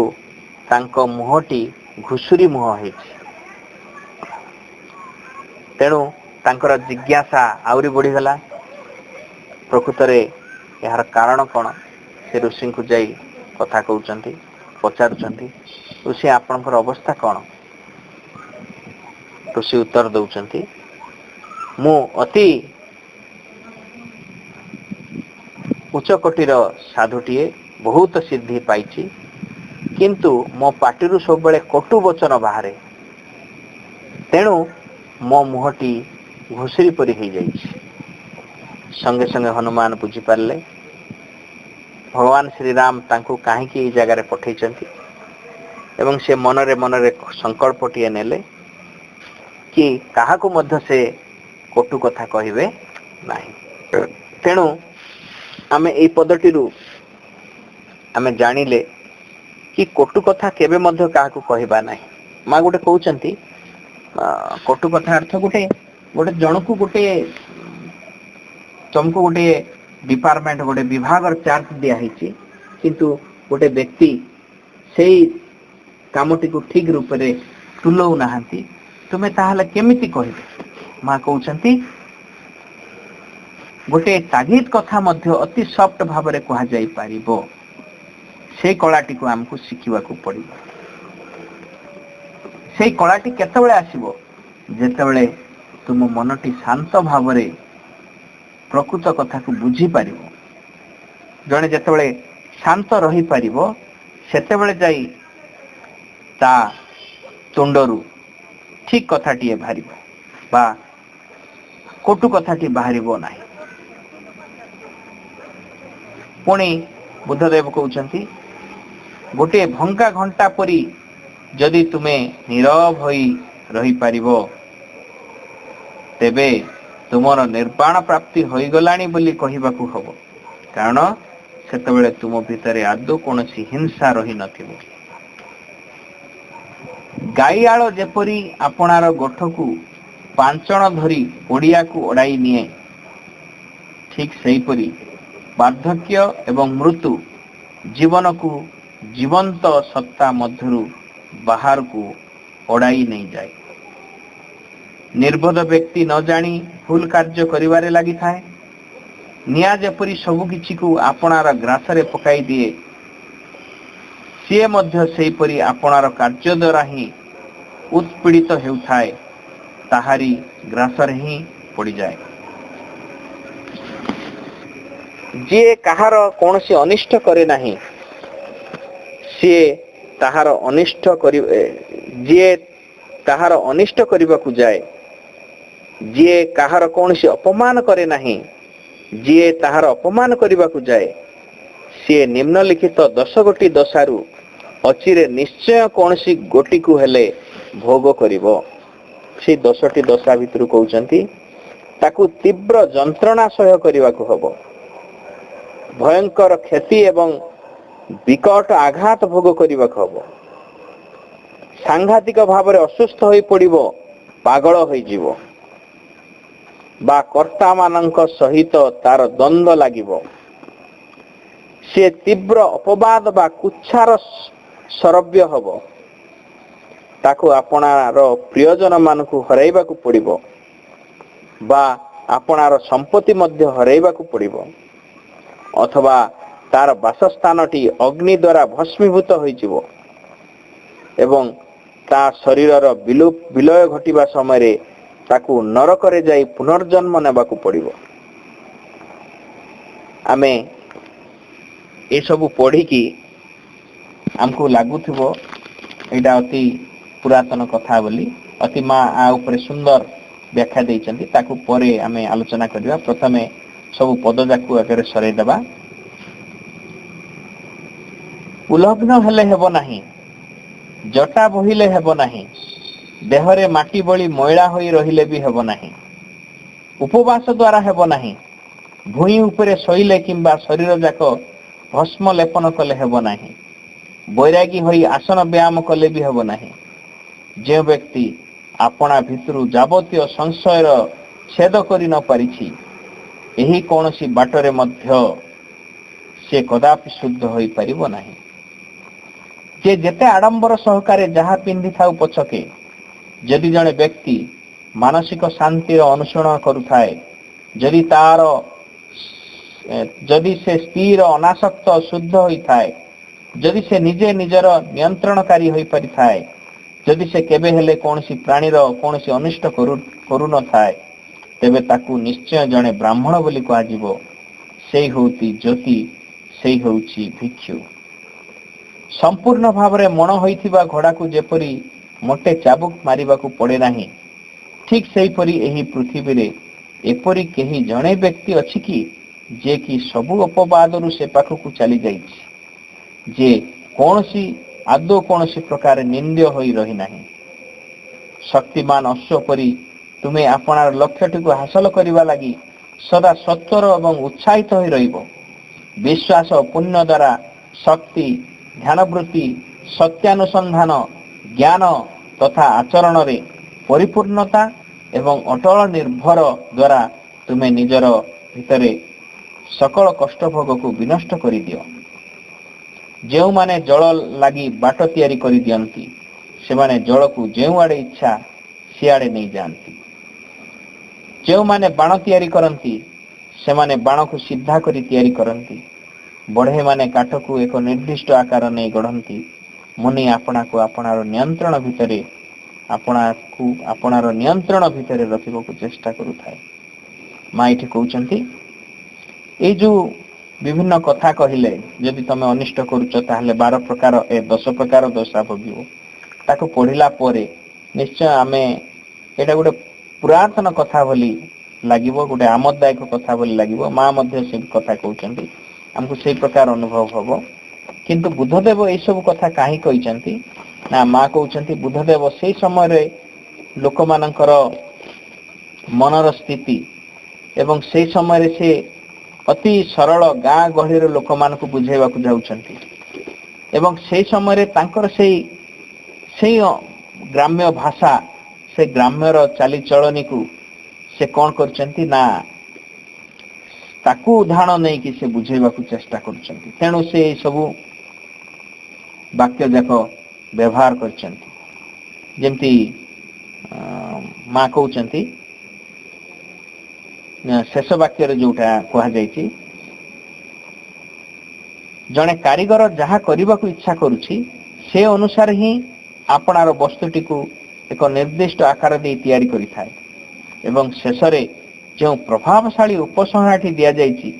ତାଙ୍କ ମୁହଁଟି ଘୁଷୁରୀ ମୁହଁ ହେଇଛି। ତେଣୁ ତାଙ୍କର ଜିଜ୍ଞାସା ଆହୁରି ବଢିଗଲା, ପ୍ରକୃତରେ ଏହାର କାରଣ କଣ। ସେ ଋଷିଙ୍କୁ ଯାଇ କଥା କହୁଛନ୍ତି, ପଚାରୁଛନ୍ତି, ଋଷି ଆପଣଙ୍କର ଅବସ୍ଥା କଣ? ଋଷି ଉତ୍ତର ଦଉଛନ୍ତି, ମୁଁ ଅତି ଉଚ୍ଚ କୋଟିର ସାଧୁଟିଏ, ବହୁତ ସିଦ୍ଧି ପାଇଛି, କିନ୍ତୁ ମୋ ପାଟିରୁ ସବୁବେଳେ କଟୁ ବଚନ ବାହାରେ, ତେଣୁ ମୋ ମୁହଁଟି ଘୁଷୁରୀ ପରି ହେଇଯାଇଛି। ସଙ୍ଗେ ସଙ୍ଗେ ହନୁମାନ ବୁଝିପାରିଲେ ଭଗବାନ ଶ୍ରୀରାମ ତାଙ୍କୁ କାହିଁକି ଏଇ ଜାଗାରେ ପଠେଇଛନ୍ତି। ଏବଂ ସେ ମନରେ ମନରେ ସଂକଳ୍ପଟିଏ ନେଲେ କି କାହାକୁ ମଧ୍ୟ ସେ କଟୁ କଥା କହିବେ ନାହିଁ। ତେଣୁ ଆମେ ଏଇ ପଦଟିରୁ ଆମେ ଜାଣିଲେ କି କଟୁ କଥା କେବେ ମଧ୍ୟ କାହାକୁ କହିବା ନାହିଁ। ମା ଗୋଟେ କହୁଛନ୍ତି କଟୁ କଥା ଅର୍ଥ ଗୋଟେ ଜଣକୁ ତମକୁ ଗୋଟେ ଡିପାର୍ଟମେଣ୍ଟ ଗୋଟେ ବିଭାଗର ଚାର୍ଜ ଦିଆହେଇଛି, କିନ୍ତୁ ଗୋଟେ ବ୍ୟକ୍ତି ସେଇ କାମଟିକୁ ଠିକ ରୂପରେ ତୁଲଉ ନାହାନ୍ତି, ତୁମେ ତାହେଲେ କେମିତି କହିବେ? ମା କହୁଛନ୍ତି ଗୋଟେ ତାଗିଦ କଥା ମଧ୍ୟ ଅତି ସଫ୍ଟ ଭାବରେ କୁହାଯାଇ ପାରିବ। ସେଇ କଳାଟିକୁ ଆମକୁ ଶିଖିବାକୁ ପଡିବ। ସେଇ କଳାଟି କେତେବେଳେ ଆସିବ? ଯେତେବେଳେ ତୁମ ମନଟି ଶାନ୍ତ ଭାବରେ ପ୍ରକୃତ କଥାକୁ ବୁଝିପାରିବ। ଜଣେ ଯେତେବେଳେ ଶାନ୍ତ ରହିପାରିବ, ସେତେବେଳେ ଯାଇ ତା ତୁଣ୍ଡରୁ ଠିକ କଥାଟିଏ ବାହାରିବ ବା କଟୁ କଥାଟି ବାହାରିବ ନାହିଁ। ପୁଣି ବୁଦ୍ଧଦେବ କହୁଛନ୍ତି ଗୋଟିଏ ଭଙ୍ଗା ଘଣ୍ଟା ପରି ଯଦି ତୁମେ ନୀରବ ହୋଇ ରହିପାରିବ, ତେବେ ତୁମର ନିର୍ବାଣ ପ୍ରାପ୍ତି ହୋଇଗଲାଣି ବୋଲି କହିବାକୁ ହବ। କାରଣ ସେତେବେଳେ ତୁମ ଭିତରେ ଆଦୌ କୌଣସି ହିଂସା ରହିନଥିବ। ଗାଈଆଳ ଯେପରି ଆପଣାର ଗୋଠକୁ ପାଞ୍ଚଣ ଧରି ପଡ଼ିଆକୁ ଅଡ଼ାଇ ନିଏ, ଠିକ ସେହିପରି ବାର୍ଦ୍ଧକ୍ୟ ଏବଂ ମୃତ୍ୟୁ ଜୀବନକୁ ଜୀବନ୍ତ ସତ୍ତା ମଧ୍ୟରୁ ବାହାରକୁ ଅଡ଼ାଇ ନେଇଯାଏ। ନିର୍ବୋଧ ବ୍ୟକ୍ତି ନ ଜାଣି ଭୁଲ କାର୍ଯ୍ୟ କରିବାରେ ଲାଗିଥାଏ। ନିଆଁ ଯେପରି ସବୁ କିଛିକୁ ଆପଣାର ଗ୍ରାସରେ ପକାଇ ଦିଏ, ସିଏ ମଧ୍ୟ ସେହିପରି ଆପଣାର କାର୍ଯ୍ୟ ଦ୍ୱାରା ହିଁ ଉତ୍ପୀଡ଼ିତ ହେଉଥାଏ, ତାହାରି ଗ୍ରାସରେ ହିଁ ପଡ଼ିଯାଏ। ଯିଏ କାହାର କୌଣସି ଅନିଷ୍ଟ କରେ ନାହିଁ, ଯିଏ ତାହାର ଅନିଷ୍ଟ କରିବାକୁ ଯାଏ, ଯିଏ କାହାର କୌଣସି ଅପମାନ କରେ ନାହିଁ, ଯିଏ ତାହାର ଅପମାନ କରିବାକୁ ଯାଏ, ସିଏ ନିମ୍ନଲିଖିତ 10 ଗୋଟି ଦଶାରୁ ଅଚିରେ ନିଶ୍ଚୟ କୌଣସି ଗୋଟିକୁ ହେଲେ ଭୋଗ କରିବ। ସେଇ 10ଟି ଦଶା ଭିତରୁ କହୁଛନ୍ତି ତାକୁ ତୀବ୍ର ଯନ୍ତ୍ରଣା ସହ୍ୟ କରିବାକୁ ହବ, ଭୟଙ୍କର କ୍ଷତି ଏବଂ ବିକଟ ଆଘାତ ଭୋଗ କରିବାକୁ ହବ, ସାଂଘାତିକ ଭାବରେ ଅସୁସ୍ଥ ହୋଇ ପଡ଼ିବ, ପାଗଳ ହୋଇଯିବ ବା କର୍ତ୍ତାମାନଙ୍କ ସହିତ ତାର ଦ୍ୱନ୍ଦ୍ୱ ଲାଗିବ। ସେ ତୀବ୍ର ଅପବାଦ ବା କୁଚ୍ଛାର ଶରବ୍ୟ ହବ, ତାକୁ ଆପଣାର ପ୍ରିୟଜନ ମାନଙ୍କୁ ହରାଇବାକୁ ପଡ଼ିବ ବା ଆପଣାର ସମ୍ପତ୍ତି ମଧ୍ୟ ହରାଇବାକୁ ପଡ଼ିବ, ଅଥବା ତାର ବାସସ୍ଥାନଟି ଅଗ୍ନି ଦ୍ୱାରା ଭସ୍ମୀଭୂତ ହୋଇଯିବ ଏବଂ ତା ଶରୀରର ବିଲୟ ଘଟିବା ସମୟରେ ତାକୁ ନରକରେ ଯାଇ ପୁନର୍ଜନ୍ମ ନେବାକୁ ପଡ଼ିବ। ଆମେ ଏସବୁ ପଢ଼ିକି ଆମକୁ ଲାଗୁଥିବ ଏଇଟା ଅତି ପୁରାତନ କଥା ବୋଲି। ଅତି ମା ଆ ଉପରେ ସୁନ୍ଦର ବ୍ୟାଖ୍ୟା ଦେଇଛନ୍ତି, ତାକୁ ପରେ ଆମେ ଆଲୋଚନା କରିବା। ପ୍ରଥମେ ସବୁ ପଦଯାକୁ ଆଗରେ ସରେଇ ଦେବା। ଉଲଗ୍ନ ହେଲେ ହେବ ନାହିଁ, ଜଟା ବୋହିଲେ ହେବ ନାହିଁ, ଦେହରେ ମାଟି ବଳି ମଇଳା ହୋଇ ରହିଲେ ବି ହେବ ନାହିଁ, ଉପବାସ ଦ୍ୱାରା ହେବ ନାହିଁ, ଭୂଇଁ ଉପରେ ଶୋଇଲେ କିମ୍ବା ଶରୀର ଯାକ ଭସ୍ମ ଲେପନ କଲେ ହେବ ନାହିଁ, ବୈରାଗୀ ହୋଇ ଆସନ ବ୍ୟାୟାମ କଲେ ବି ହେବ ନାହିଁ। ଯେଉଁ ବ୍ୟକ୍ତି ଆପଣା ଭିତରୁ ଯାବତୀୟ ସଂଶୟର ଛେଦ କରି ନ ପାରିଛି, ଏହି କୌଣସି ବାଟରେ ମଧ୍ୟ ସେ କଦାପି ଶୁଦ୍ଧ ହୋଇପାରିବ ନାହିଁ। ଯେ ଯେତେ ଆଡମ୍ବର ସହକାରେ ଯାହା ପିନ୍ଧିଥାଉ ପଛକେ, ଯଦି ଜଣେ ବ୍ୟକ୍ତି ମାନସିକ ଶାନ୍ତିର ଅନୁସରଣ କରୁଥାଏ, ଯଦି ସେ ସ୍ଥିର ଅନାସକ୍ତ ଶୁଦ୍ଧ ହୋଇଥାଏ, ଯଦି ସେ ନିଜେ ନିଜର ନିୟନ୍ତ୍ରଣକାରୀ ହୋଇପାରିଥାଏ, ଯଦି ସେ କେବେ ହେଲେ କୌଣସି ପ୍ରାଣୀର କୌଣସି ଅନିଷ୍ଟ କରୁନଥାଏ, ତେବେ ତାକୁ ନିଶ୍ଚୟ ଜଣେ ବ୍ରାହ୍ମଣ ବୋଲି କୁହାଯିବ। ସେଇ ହେଉଛି ଜ୍ୟୋତି, ସେଇ ହେଉଛି ଭିକ୍ଷୁ। ସମ୍ପୂର୍ଣ୍ଣ ଭାବରେ ମଣ ହୋଇଥିବା ଘୋଡ଼ାକୁ ଯେପରି ମୋଟେ ଚାବୁକ ମାରିବାକୁ ପଡ଼େ ନାହିଁ, ଠିକ୍ ସେହିପରି ଏହି ପୃଥିବୀରେ ଏପରି କେହି ଜଣେ ବ୍ୟକ୍ତି ଅଛି କି ଯେ କି ସବୁ ଅପବାଦରୁ ସେ ପାଖକୁ ଚାଲି ଯାଇଛି, ଯେ କୌଣସି आदौ कौन प्रकार निंद्य होई रही नहीं। शक्तिमान अश्व परी तुम्हें आपणार लक्ष्यटी को हासिल करने लगी सदा सत्वर एवं उत्साहित हो रहिब। विश्वास पुण्य द्वारा शक्ति ध्यानवृत्ति सत्यानुसंधान ज्ञान तथा आचरण रे परिपूर्णता एवं अटल निर्भर द्वारा तुम्हें निजर भितरे सकल कष्ट भोग को विनष्ट कर दियो। जो माने जल लगी बाट तैयारी कर दियंती से माने जल को जो आड़े इच्छा सियाड़े नहीं जानती। जो माने बाण तैयारी करती से माने बाण को सीधा करी तैयारी करती। बढ़े माने काठ को एक निर्दिष्ट आकार नहीं गढ़ती। मुनि आपना को आपणार नियंत्रण भितरे आपणार नियंत्रण भितरे रखिबा को चेष्टा करूथाय। माँ ये कहउचंती ए जो विभिन्न कथा कहिले यदि तमे अनिष्ट करूच ताहले 12 प्रकार 10 प्रकार दशा भोगिबो। ताको पढ़िला परे निश्चय आमे एटा गोटे पुरातन कथा बोली लागिबो, गोटे आमोददायक कथा बोली लागिबो। माँ मध्य से कथा कहउचंती हमको से प्रकार अनुभव हबो। किंतु बुद्धदेव ए सब कथा काहे कहिचंती ना माँ कहउचंती बुद्धदेव से समय रे लोक मानकर मनर स्थिति एवं से समय रे से अति सरल गाँ गहली लोक मान को बुझेवा को जाउछंती एवं से समय रे तांकर से ग्राम्य भाषा से ग्राम्यर चाली चलनी को से कौन करचंती ना ताकू उदाहरण नहीं कि से बुझेवा को चेष्टा करचंती। तेणु से सब वाक्य जाक व्यवहार करचंती। जेमती माँ कहउचंती शेष वाक्य जोटा कहा जायछि जने कारीगर जहाँ करने को इच्छा करुछि से अनुसार ही आपणार वस्तुटी को एक निर्दिष्ट आकार दे तैयारी करिथाय एवं शेष रे जो प्रभावशाली उपसंहारटी दिया जायछि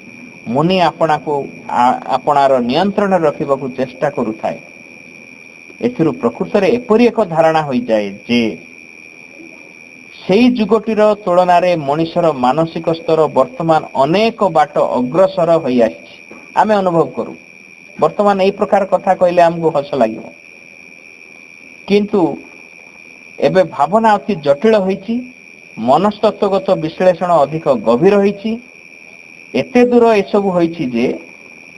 मुनि आपना को आपणार नियंत्रण रखिबा को चेष्टा करुथाय। एथिरु प्रकृत रे एपरि एक धारणा होई जाय जे सेई जुगटीर तुलन रे मनुष्यर मानसिक स्तर वर्तमान अनेक बाट अग्रसर होई आछि। आमे अनुभव करू वर्तमान एई प्रकार कथा कहले हमको हस लागिबो किंतु एबे भावना अति जटिल होईछि। मनस्तत्वगत विश्लेषण अधिक गभीर होईछि। एते दूर ए सब होईछि जे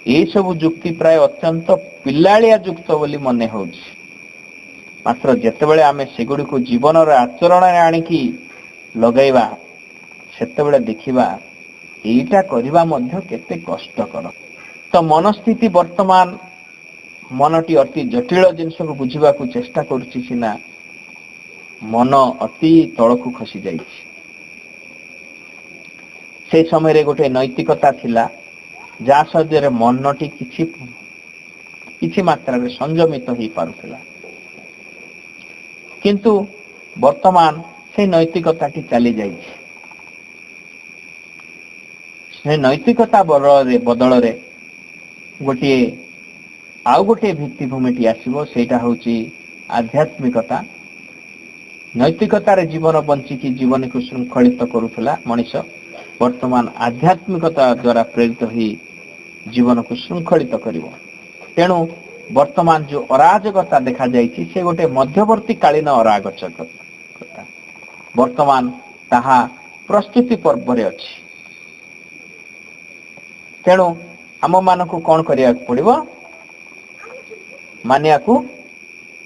ए सब जुक्ति प्राय अत्यंत पिल्लालिया युक्त बोली मने होउछि। मात्र जेतेबेले आमे सेगुडी को जीवन रे आचरण रे आनिकी लगाइबा सेतेबेले देखिबा एटा करिबा मध्य केते कष्टकर। तो मनस्थिति वर्तमान मनटी अति जटिल जिनस को बुझिबा को चेष्टा करूछि सिना मन अति तळकु खसी जाइछि। से समय रे गोटे नैतिकता थिला जा सजरे मनटी किछि मात्रा रे संयमित होई पारुथिला किंतु वर्तमान से नैतिकताटी चली जाइछि। से नैतिकता बदल रे गोटे आउ गोटे भित्तिभूमिटी आसिबो सेटा होउची आध्यात्मिकता। नैतिकतार जीवन बंचिकी जीवन को श्रृंखलित करुला मनीष वर्तमान आध्यात्मिकता द्वारा प्रेरित ही जीवन को श्रृंखलित करिवो। तेणु वर्तमान जो अराजकता देखा जाइछि से गोटे मध्यवर्ती कालीन अराजकता वर्तमान ताहा प्रस्तुति पर्व रे अछि। तेणु आम मानकु कोन करिया पड़िबो मानिया को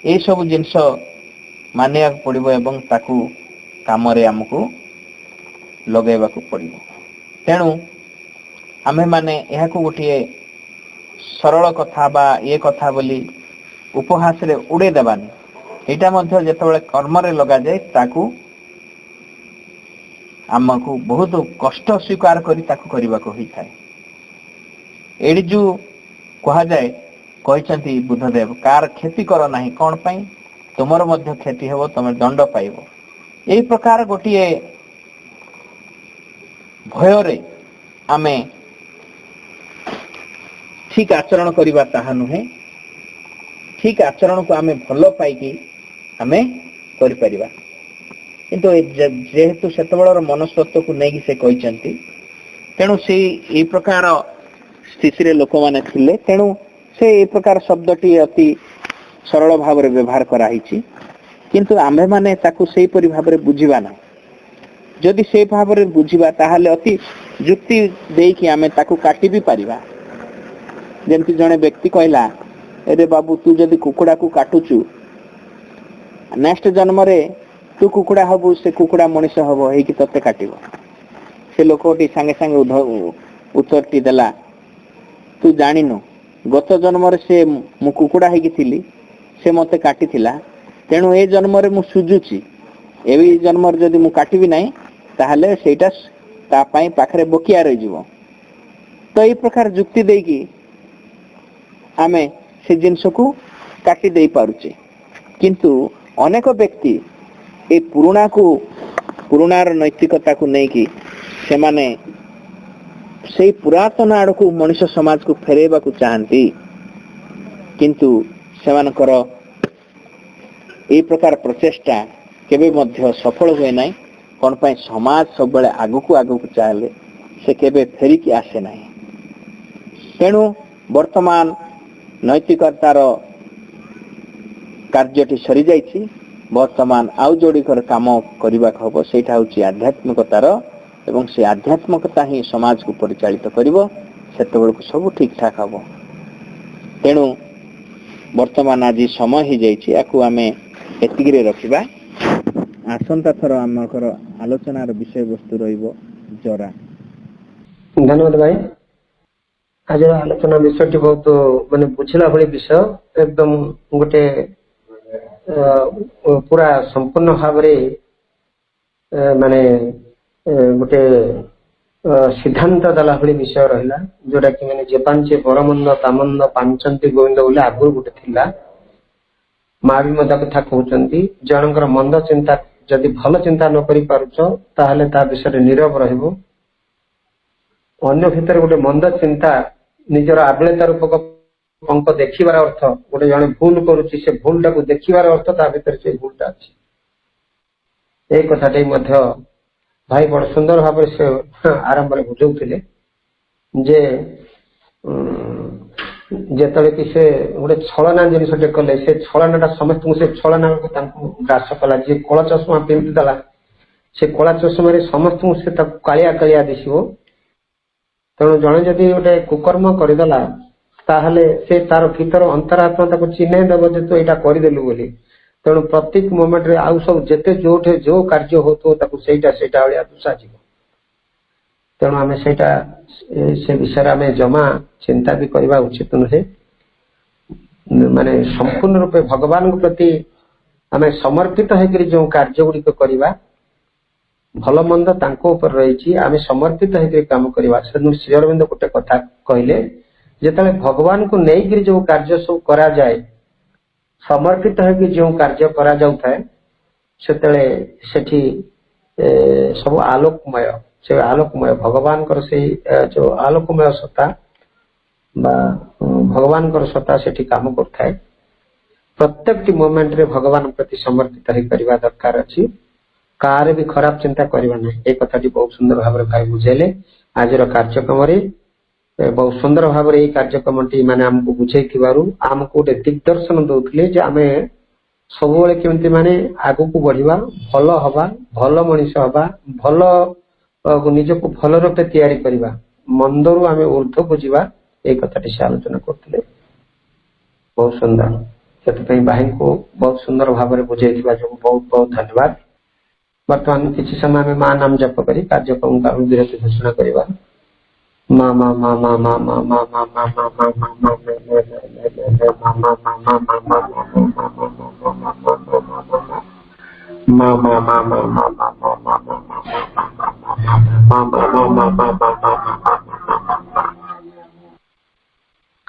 ए सब जिंस मानिया पड़िबो एवं ताकू काम रे हमकु लगेबा को पड़िबो। तेणु आमे माने एहा को गोटे सरल कथा बा ये कथा बोली उपहास रे उड़े देबानी एटा मध्य जेतेबेले कर्म रे लगा जाय ताकू हमकु बहुत कष्ट स्वीकार करी ताकू करबा को होई थाए। एडी जो कहा जाय कहचंती बुद्धदेव कार खेती कर नाही कोन पई तुमर मध्य खेती हेबो तमे दंड पाइबो। एई प्रकार गोटिए भय रे आमे ठीक आचरण करिबा ताहा नुहे। ठीक आचरण को आमे भलो पाइकी आमे करि परिबा किंतु जेहेतु सेतबेलर मनस्तत्व को नेकी से कहचंती तेणु से ए प्रकार स्थिति रे लोक माने थिले। तेणु से ए प्रकार शब्दटी अति ସରଳ ଭାବରେ ବ୍ୟବହାର କରାହେଇଛି, କିନ୍ତୁ ଆମ୍ଭେମାନେ ତାକୁ ସେହିପରି ଭାବରେ ବୁଝିବା ନାହିଁ। ଯଦି ସେଇ ଭାବରେ ବୁଝିବା ତାହେଲେ ଅତି ଯୁକ୍ତି ଦେଇକି ଆମେ ତାକୁ କାଟି ବି ପାରିବା। ଯେମିତି ଜଣେ ବ୍ୟକ୍ତି କହିଲା, ଏରେ ବାବୁ ତୁ ଯଦି କୁକୁଡ଼ାକୁ କାଟୁଛୁ, ନେକ୍ସଟ ଜନ୍ମରେ ତୁ କୁକୁଡ଼ା ହବୁ, ସେ କୁକୁଡ଼ା ମଣିଷ ହବ ହେଇକି ତତେ କାଟିବ। ସେ ଲୋକଟି ସାଙ୍ଗେ ସାଙ୍ଗେ ଉତ୍ତରଟି ଦେଲା, ତୁ ଜାଣିନୁ ଗତ ଜନ୍ମରେ ମୁଁ କୁକୁଡ଼ା ହେଇକି ଥିଲି, ସେ ମତେ କାଟିଥିଲା, ତେଣୁ ଏ ଜନ୍ମରେ ମୁଁ ସୁଝୁଛି। ଏଇ ଜନ୍ମରେ ଯଦି ମୁଁ କାଟିବି ନାହିଁ ତାହେଲେ ସେଇଟା ତା ପାଇଁ ପାଖରେ ବକିଆ ରହିଯିବ। ତ ଏଇ ପ୍ରକାର ଯୁକ୍ତି ଦେଇକି ଆମେ ସେ ଜିନିଷକୁ କାଟି ଦେଇ ପାରୁଛେ। କିନ୍ତୁ ଅନେକ ବ୍ୟକ୍ତି এই ପୁରୁଣାର ନୈତିକତାକୁ ନେଇକି ସେମାନେ ସେଇ ପୁରାତନ ଆଡକୁ ମଣିଷ ସମାଜକୁ ଫେରେଇବାକୁ ଚାହାନ୍ତି, କିନ୍ତୁ ସେମାନଙ୍କର এই ପ୍ରକାର ପ୍ରଚେଷ୍ଟା କେବେ ମଧ୍ୟ ସଫଳ ହୁଏ ନାହିଁ। କ'ଣ ପାଇଁ? ସମାଜ ସବୁବେଳେ ଆଗକୁ ଚାଲେ, ସେ କେବେ ଫେରିକି ଆସେ ନାହିଁ। ତେଣୁ ବର୍ତ୍ତମାନ ନୈତିକତାର କାର୍ଯ୍ୟଟି ସରିଯାଇଛି। ବର୍ତ୍ତମାନ ଆଉ ଯୋଡ଼ିକର କାମ କରିବାକୁ ହବ, ସେଇଟା ହେଉଛି ଆଧ୍ୟାତ୍ମିକତାର, ଏବଂ ସେ ଆଧ୍ୟାତ୍ମିକତା ହିଁ ସମାଜକୁ ପରିଚାଳିତ କରିବ। ସେତେବେଳକୁ ସବୁ ଠିକ ଠାକ ହବ। ତେଣୁ ବର୍ତ୍ତମାନ ଆଜି ସମୟ ହେଇଯାଇଛି, ୟାକୁ ଆମେ ଏତିକିରେ ରଖିବା। ଆସନ୍ତା ଥର ଆମର ଆଲୋଚନାର ବିଷୟବସ୍ତୁ ରହିବ ଜରା। ଧନ୍ୟବାଦ ଭାଇ। ଆଜିର ଆଲୋଚନା ବିଷୟଟି ବହୁତ ମାନେ ବୁଝିଲା ଭଳି ବିଷୟ, ଏକଦମ ଗୋଟେ ପୁରା ସମ୍ପୂର୍ଣ୍ଣ ଭାବରେ ମାନେ ଗୋଟେ ସିଦ୍ଧାନ୍ତ ଦେଲା ଭଳି ବିଷୟ ରହିଲା, ଯୋଉଟା କି ମାନେ ଯେ ପାଞ୍ଚେ ବରମନ୍ଦ ତାମନ୍ଦ ପାଞ୍ଚନ୍ତି ଗୋବିନ୍ଦ ବୋଲି ଆଗରୁ ଗୋଟେ ଥିଲା। ମା ବି ମଧ୍ୟ କଥା କହୁଛନ୍ତି, ଜଣଙ୍କର ମନ୍ଦ ଚିନ୍ତା ଯଦି ଭଲ ଚିନ୍ତା ନ କରି ପାରୁଛ ତାହେଲେ ତା ବିଷୟରେ ନୀରବ ରହିବ। ଅନ୍ୟ ଭିତରେ ଗୋଟେ ମନ୍ଦ ଚିନ୍ତା ନିଜର ଆବ୍ଳତା ରୂପକ ଅଙ୍କ ଦେଖିବାର ଅର୍ଥ, ଗୋଟେ ଜଣେ ଭୁଲ କରୁଛି, ସେ ଭୁଲଟାକୁ ଦେଖିବାର ଅର୍ଥ ତା ଭିତରେ ସେ ଭୁଲଟା ଅଛି। ଏଇ କଥାଟି ମଧ୍ୟ ଭାଇ ବଡ ସୁନ୍ଦର ଭାବରେ ସେ ଆରମ୍ଭରେ ବୁଝଉଥିଲେ ଯେ ଯେତେବେଳେ କି ସେ ଗୋଟେ ଛଳନା ଜିନିଷଟେ କଲେ, ସେ ଛଳନାଟା ସମସ୍ତଙ୍କୁ ସେ ଛଳନାକୁ ତାଙ୍କୁ ଗ୍ରାସ କଲା। ଯିଏ କଳା ଚଷମା ପିନ୍ଧୁଥିଲା, ସେ କଳା ଚଷମାରେ ସମସ୍ତଙ୍କୁ ସେ ତାକୁ କାଳିଆ କାଳିଆ ଦିଶିବ। ତେଣୁ ଜଣେ ଯଦି ଗୋଟେ କୁକର୍ମ କରିଦେଲା ତାହେଲେ ସେ ତାର ଭିତର ଅନ୍ତରାତ୍ମା ତାକୁ ଚିହ୍ନେଇ ଦେବ ଯେ ତୁ ଏଇଟା କରିଦେଲୁ ବୋଲି। ତେଣୁ ପ୍ରତ୍ୟେକ ମୋମେଣ୍ଟରେ ଆଉ ସବୁ ଯେତେ ଯୋଉଠି ଯୋଉ କାର୍ଯ୍ୟ ହଉଥିବ ତାକୁ ସେଇଟା ଭଳିଆ ଦୁଷାଯିବ। ତେଣୁ ଆମେ ସେଇଟା ସେ ବିଷୟରେ ଆମେ ଜମା ଚିନ୍ତା ବି କରିବା ଉଚିତ ନୁହେଁ। ମାନେ ସମ୍ପୂର୍ଣ୍ଣ ରୂପେ ଭଗବାନଙ୍କ ପ୍ରତି ଆମେ ସମର୍ପିତ ହେଇକରି ଯୋଉ କାର୍ଯ୍ୟ ଗୁଡିକ କରିବା, ଭଲ ମନ୍ଦ ତାଙ୍କ ଉପରେ ରହିଛି, ଆମେ ସମର୍ପିତ ହେଇକରି କାମ କରିବା। ସେଦିନ ଶ୍ରୀ ଅରବିନ୍ଦ ଗୋଟେ କଥା କହିଲେ, ଯେତେବେଳେ ଭଗବାନଙ୍କୁ ନେଇକରି ଯୋଉ କାର୍ଯ୍ୟ ସବୁ କରାଯାଏ, ସମର୍ପିତ ହେଇକି ଯୋଉ କାର୍ଯ୍ୟ କରାଯାଉଥାଏ, ସେତେବେଳେ ସେଠି ସବୁ ଆଲୋକମୟ, ସେ ଆଲୋକମୟ ଭଗବାନଙ୍କର ସେଇ ଯୋଉ ଆଲୋକମୟ ସତ୍ତା ବା ଭଗବାନଙ୍କର ସତ୍ତା ସେଠି କାମ କରୁଥାଏ। ପ୍ରତ୍ୟେକଟି ମୋମେଣ୍ଟରେ ଭଗବାନ ପ୍ରତି ସମର୍ପିତ ହେଇପାରିବା ଦରକାର ଅଛି। କାହାର ବି ଖରାପ ଚିନ୍ତା କରିବା ନାହିଁ। ଏ କଥାଟି ବହୁତ ସୁନ୍ଦର ଭାବରେ ଭାଇ ବୁଝେଇଲେ। ଆଜିର କାର୍ଯ୍ୟକ୍ରମରେ ବହୁତ ସୁନ୍ଦର ଭାବରେ ଏଇ କାର୍ଯ୍ୟକ୍ରମଟି ମାନେ ଆମକୁ ବୁଝେଇଥିବାରୁ ଆମକୁ ଗୋଟେ ଦିଗ୍ଦର୍ଶନ ଦଉଥିଲେ ଯେ ଆମେ ସବୁବେଳେ କେମିତି ମାନେ ଆଗକୁ ବଢିବା, ଭଲ ହବା, ଭଲ ମଣିଷ ହବା, ଭଲ ନିଜକୁ ଭଲ ରୂପେ ତିଆରି କରିବା, ମନ୍ଦରୁ ଆମେ ଊର୍ଦ୍ଧ୍ୱକୁ ଯିବା। ଏଇ କଥାଟି ସେ ଆଲୋଚନା କରୁଥିଲେ, ବହୁତ ସୁନ୍ଦର। ସେଥିପାଇଁ ଭାଇଙ୍କୁ ବହୁତ ସୁନ୍ଦର ଭାବରେ ବୁଝେଇଥିବା ଯୋଗୁଁ ବହୁତ ବହୁତ ଧନ୍ୟବାଦ। ବର୍ତ୍ତମାନ କିଛି ସମୟ ଆମେ ମା ନାମ ଜପ କରି କାର୍ଯ୍ୟକ୍ରମକୁ ଆମେ ବିରତି ଘୋଷଣା କରିବା। ମା ମା ମା ମା ମା ମା ମା ମା ମା ମା ମା ମା ମା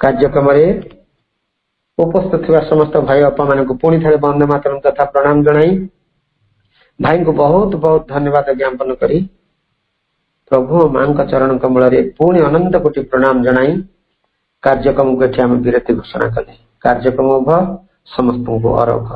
କାର୍ଯ୍ୟକ୍ରମରେ ଉପସ୍ଥିତ ଥିବା ସମସ୍ତ ଭାଇ ବାପା ମାନଙ୍କୁ ପୁଣି ଥରେ ବନ୍ଦେ ମାତରମ୍ ତଥା ପ୍ରଣାମ ଜଣାଇ ଭାଇଙ୍କୁ ବହୁତ ବହୁତ ଧନ୍ୟବାଦ ଜ୍ଞାପନ କରି ପ୍ରଭୁ ମାଙ୍କ ଚରଣ କମଳରେ ପୁଣି ଅନନ୍ତ କୋଟି ପ୍ରଣାମ ଜଣାଇ କାର୍ଯ୍ୟକ୍ରମକୁ ଏଠି ଆମେ ବିରତି ଘୋଷଣା କଲେ। କାର୍ଯ୍ୟକ୍ରମ ଉଭ ସମସ୍ତଙ୍କୁ ଅରଭ।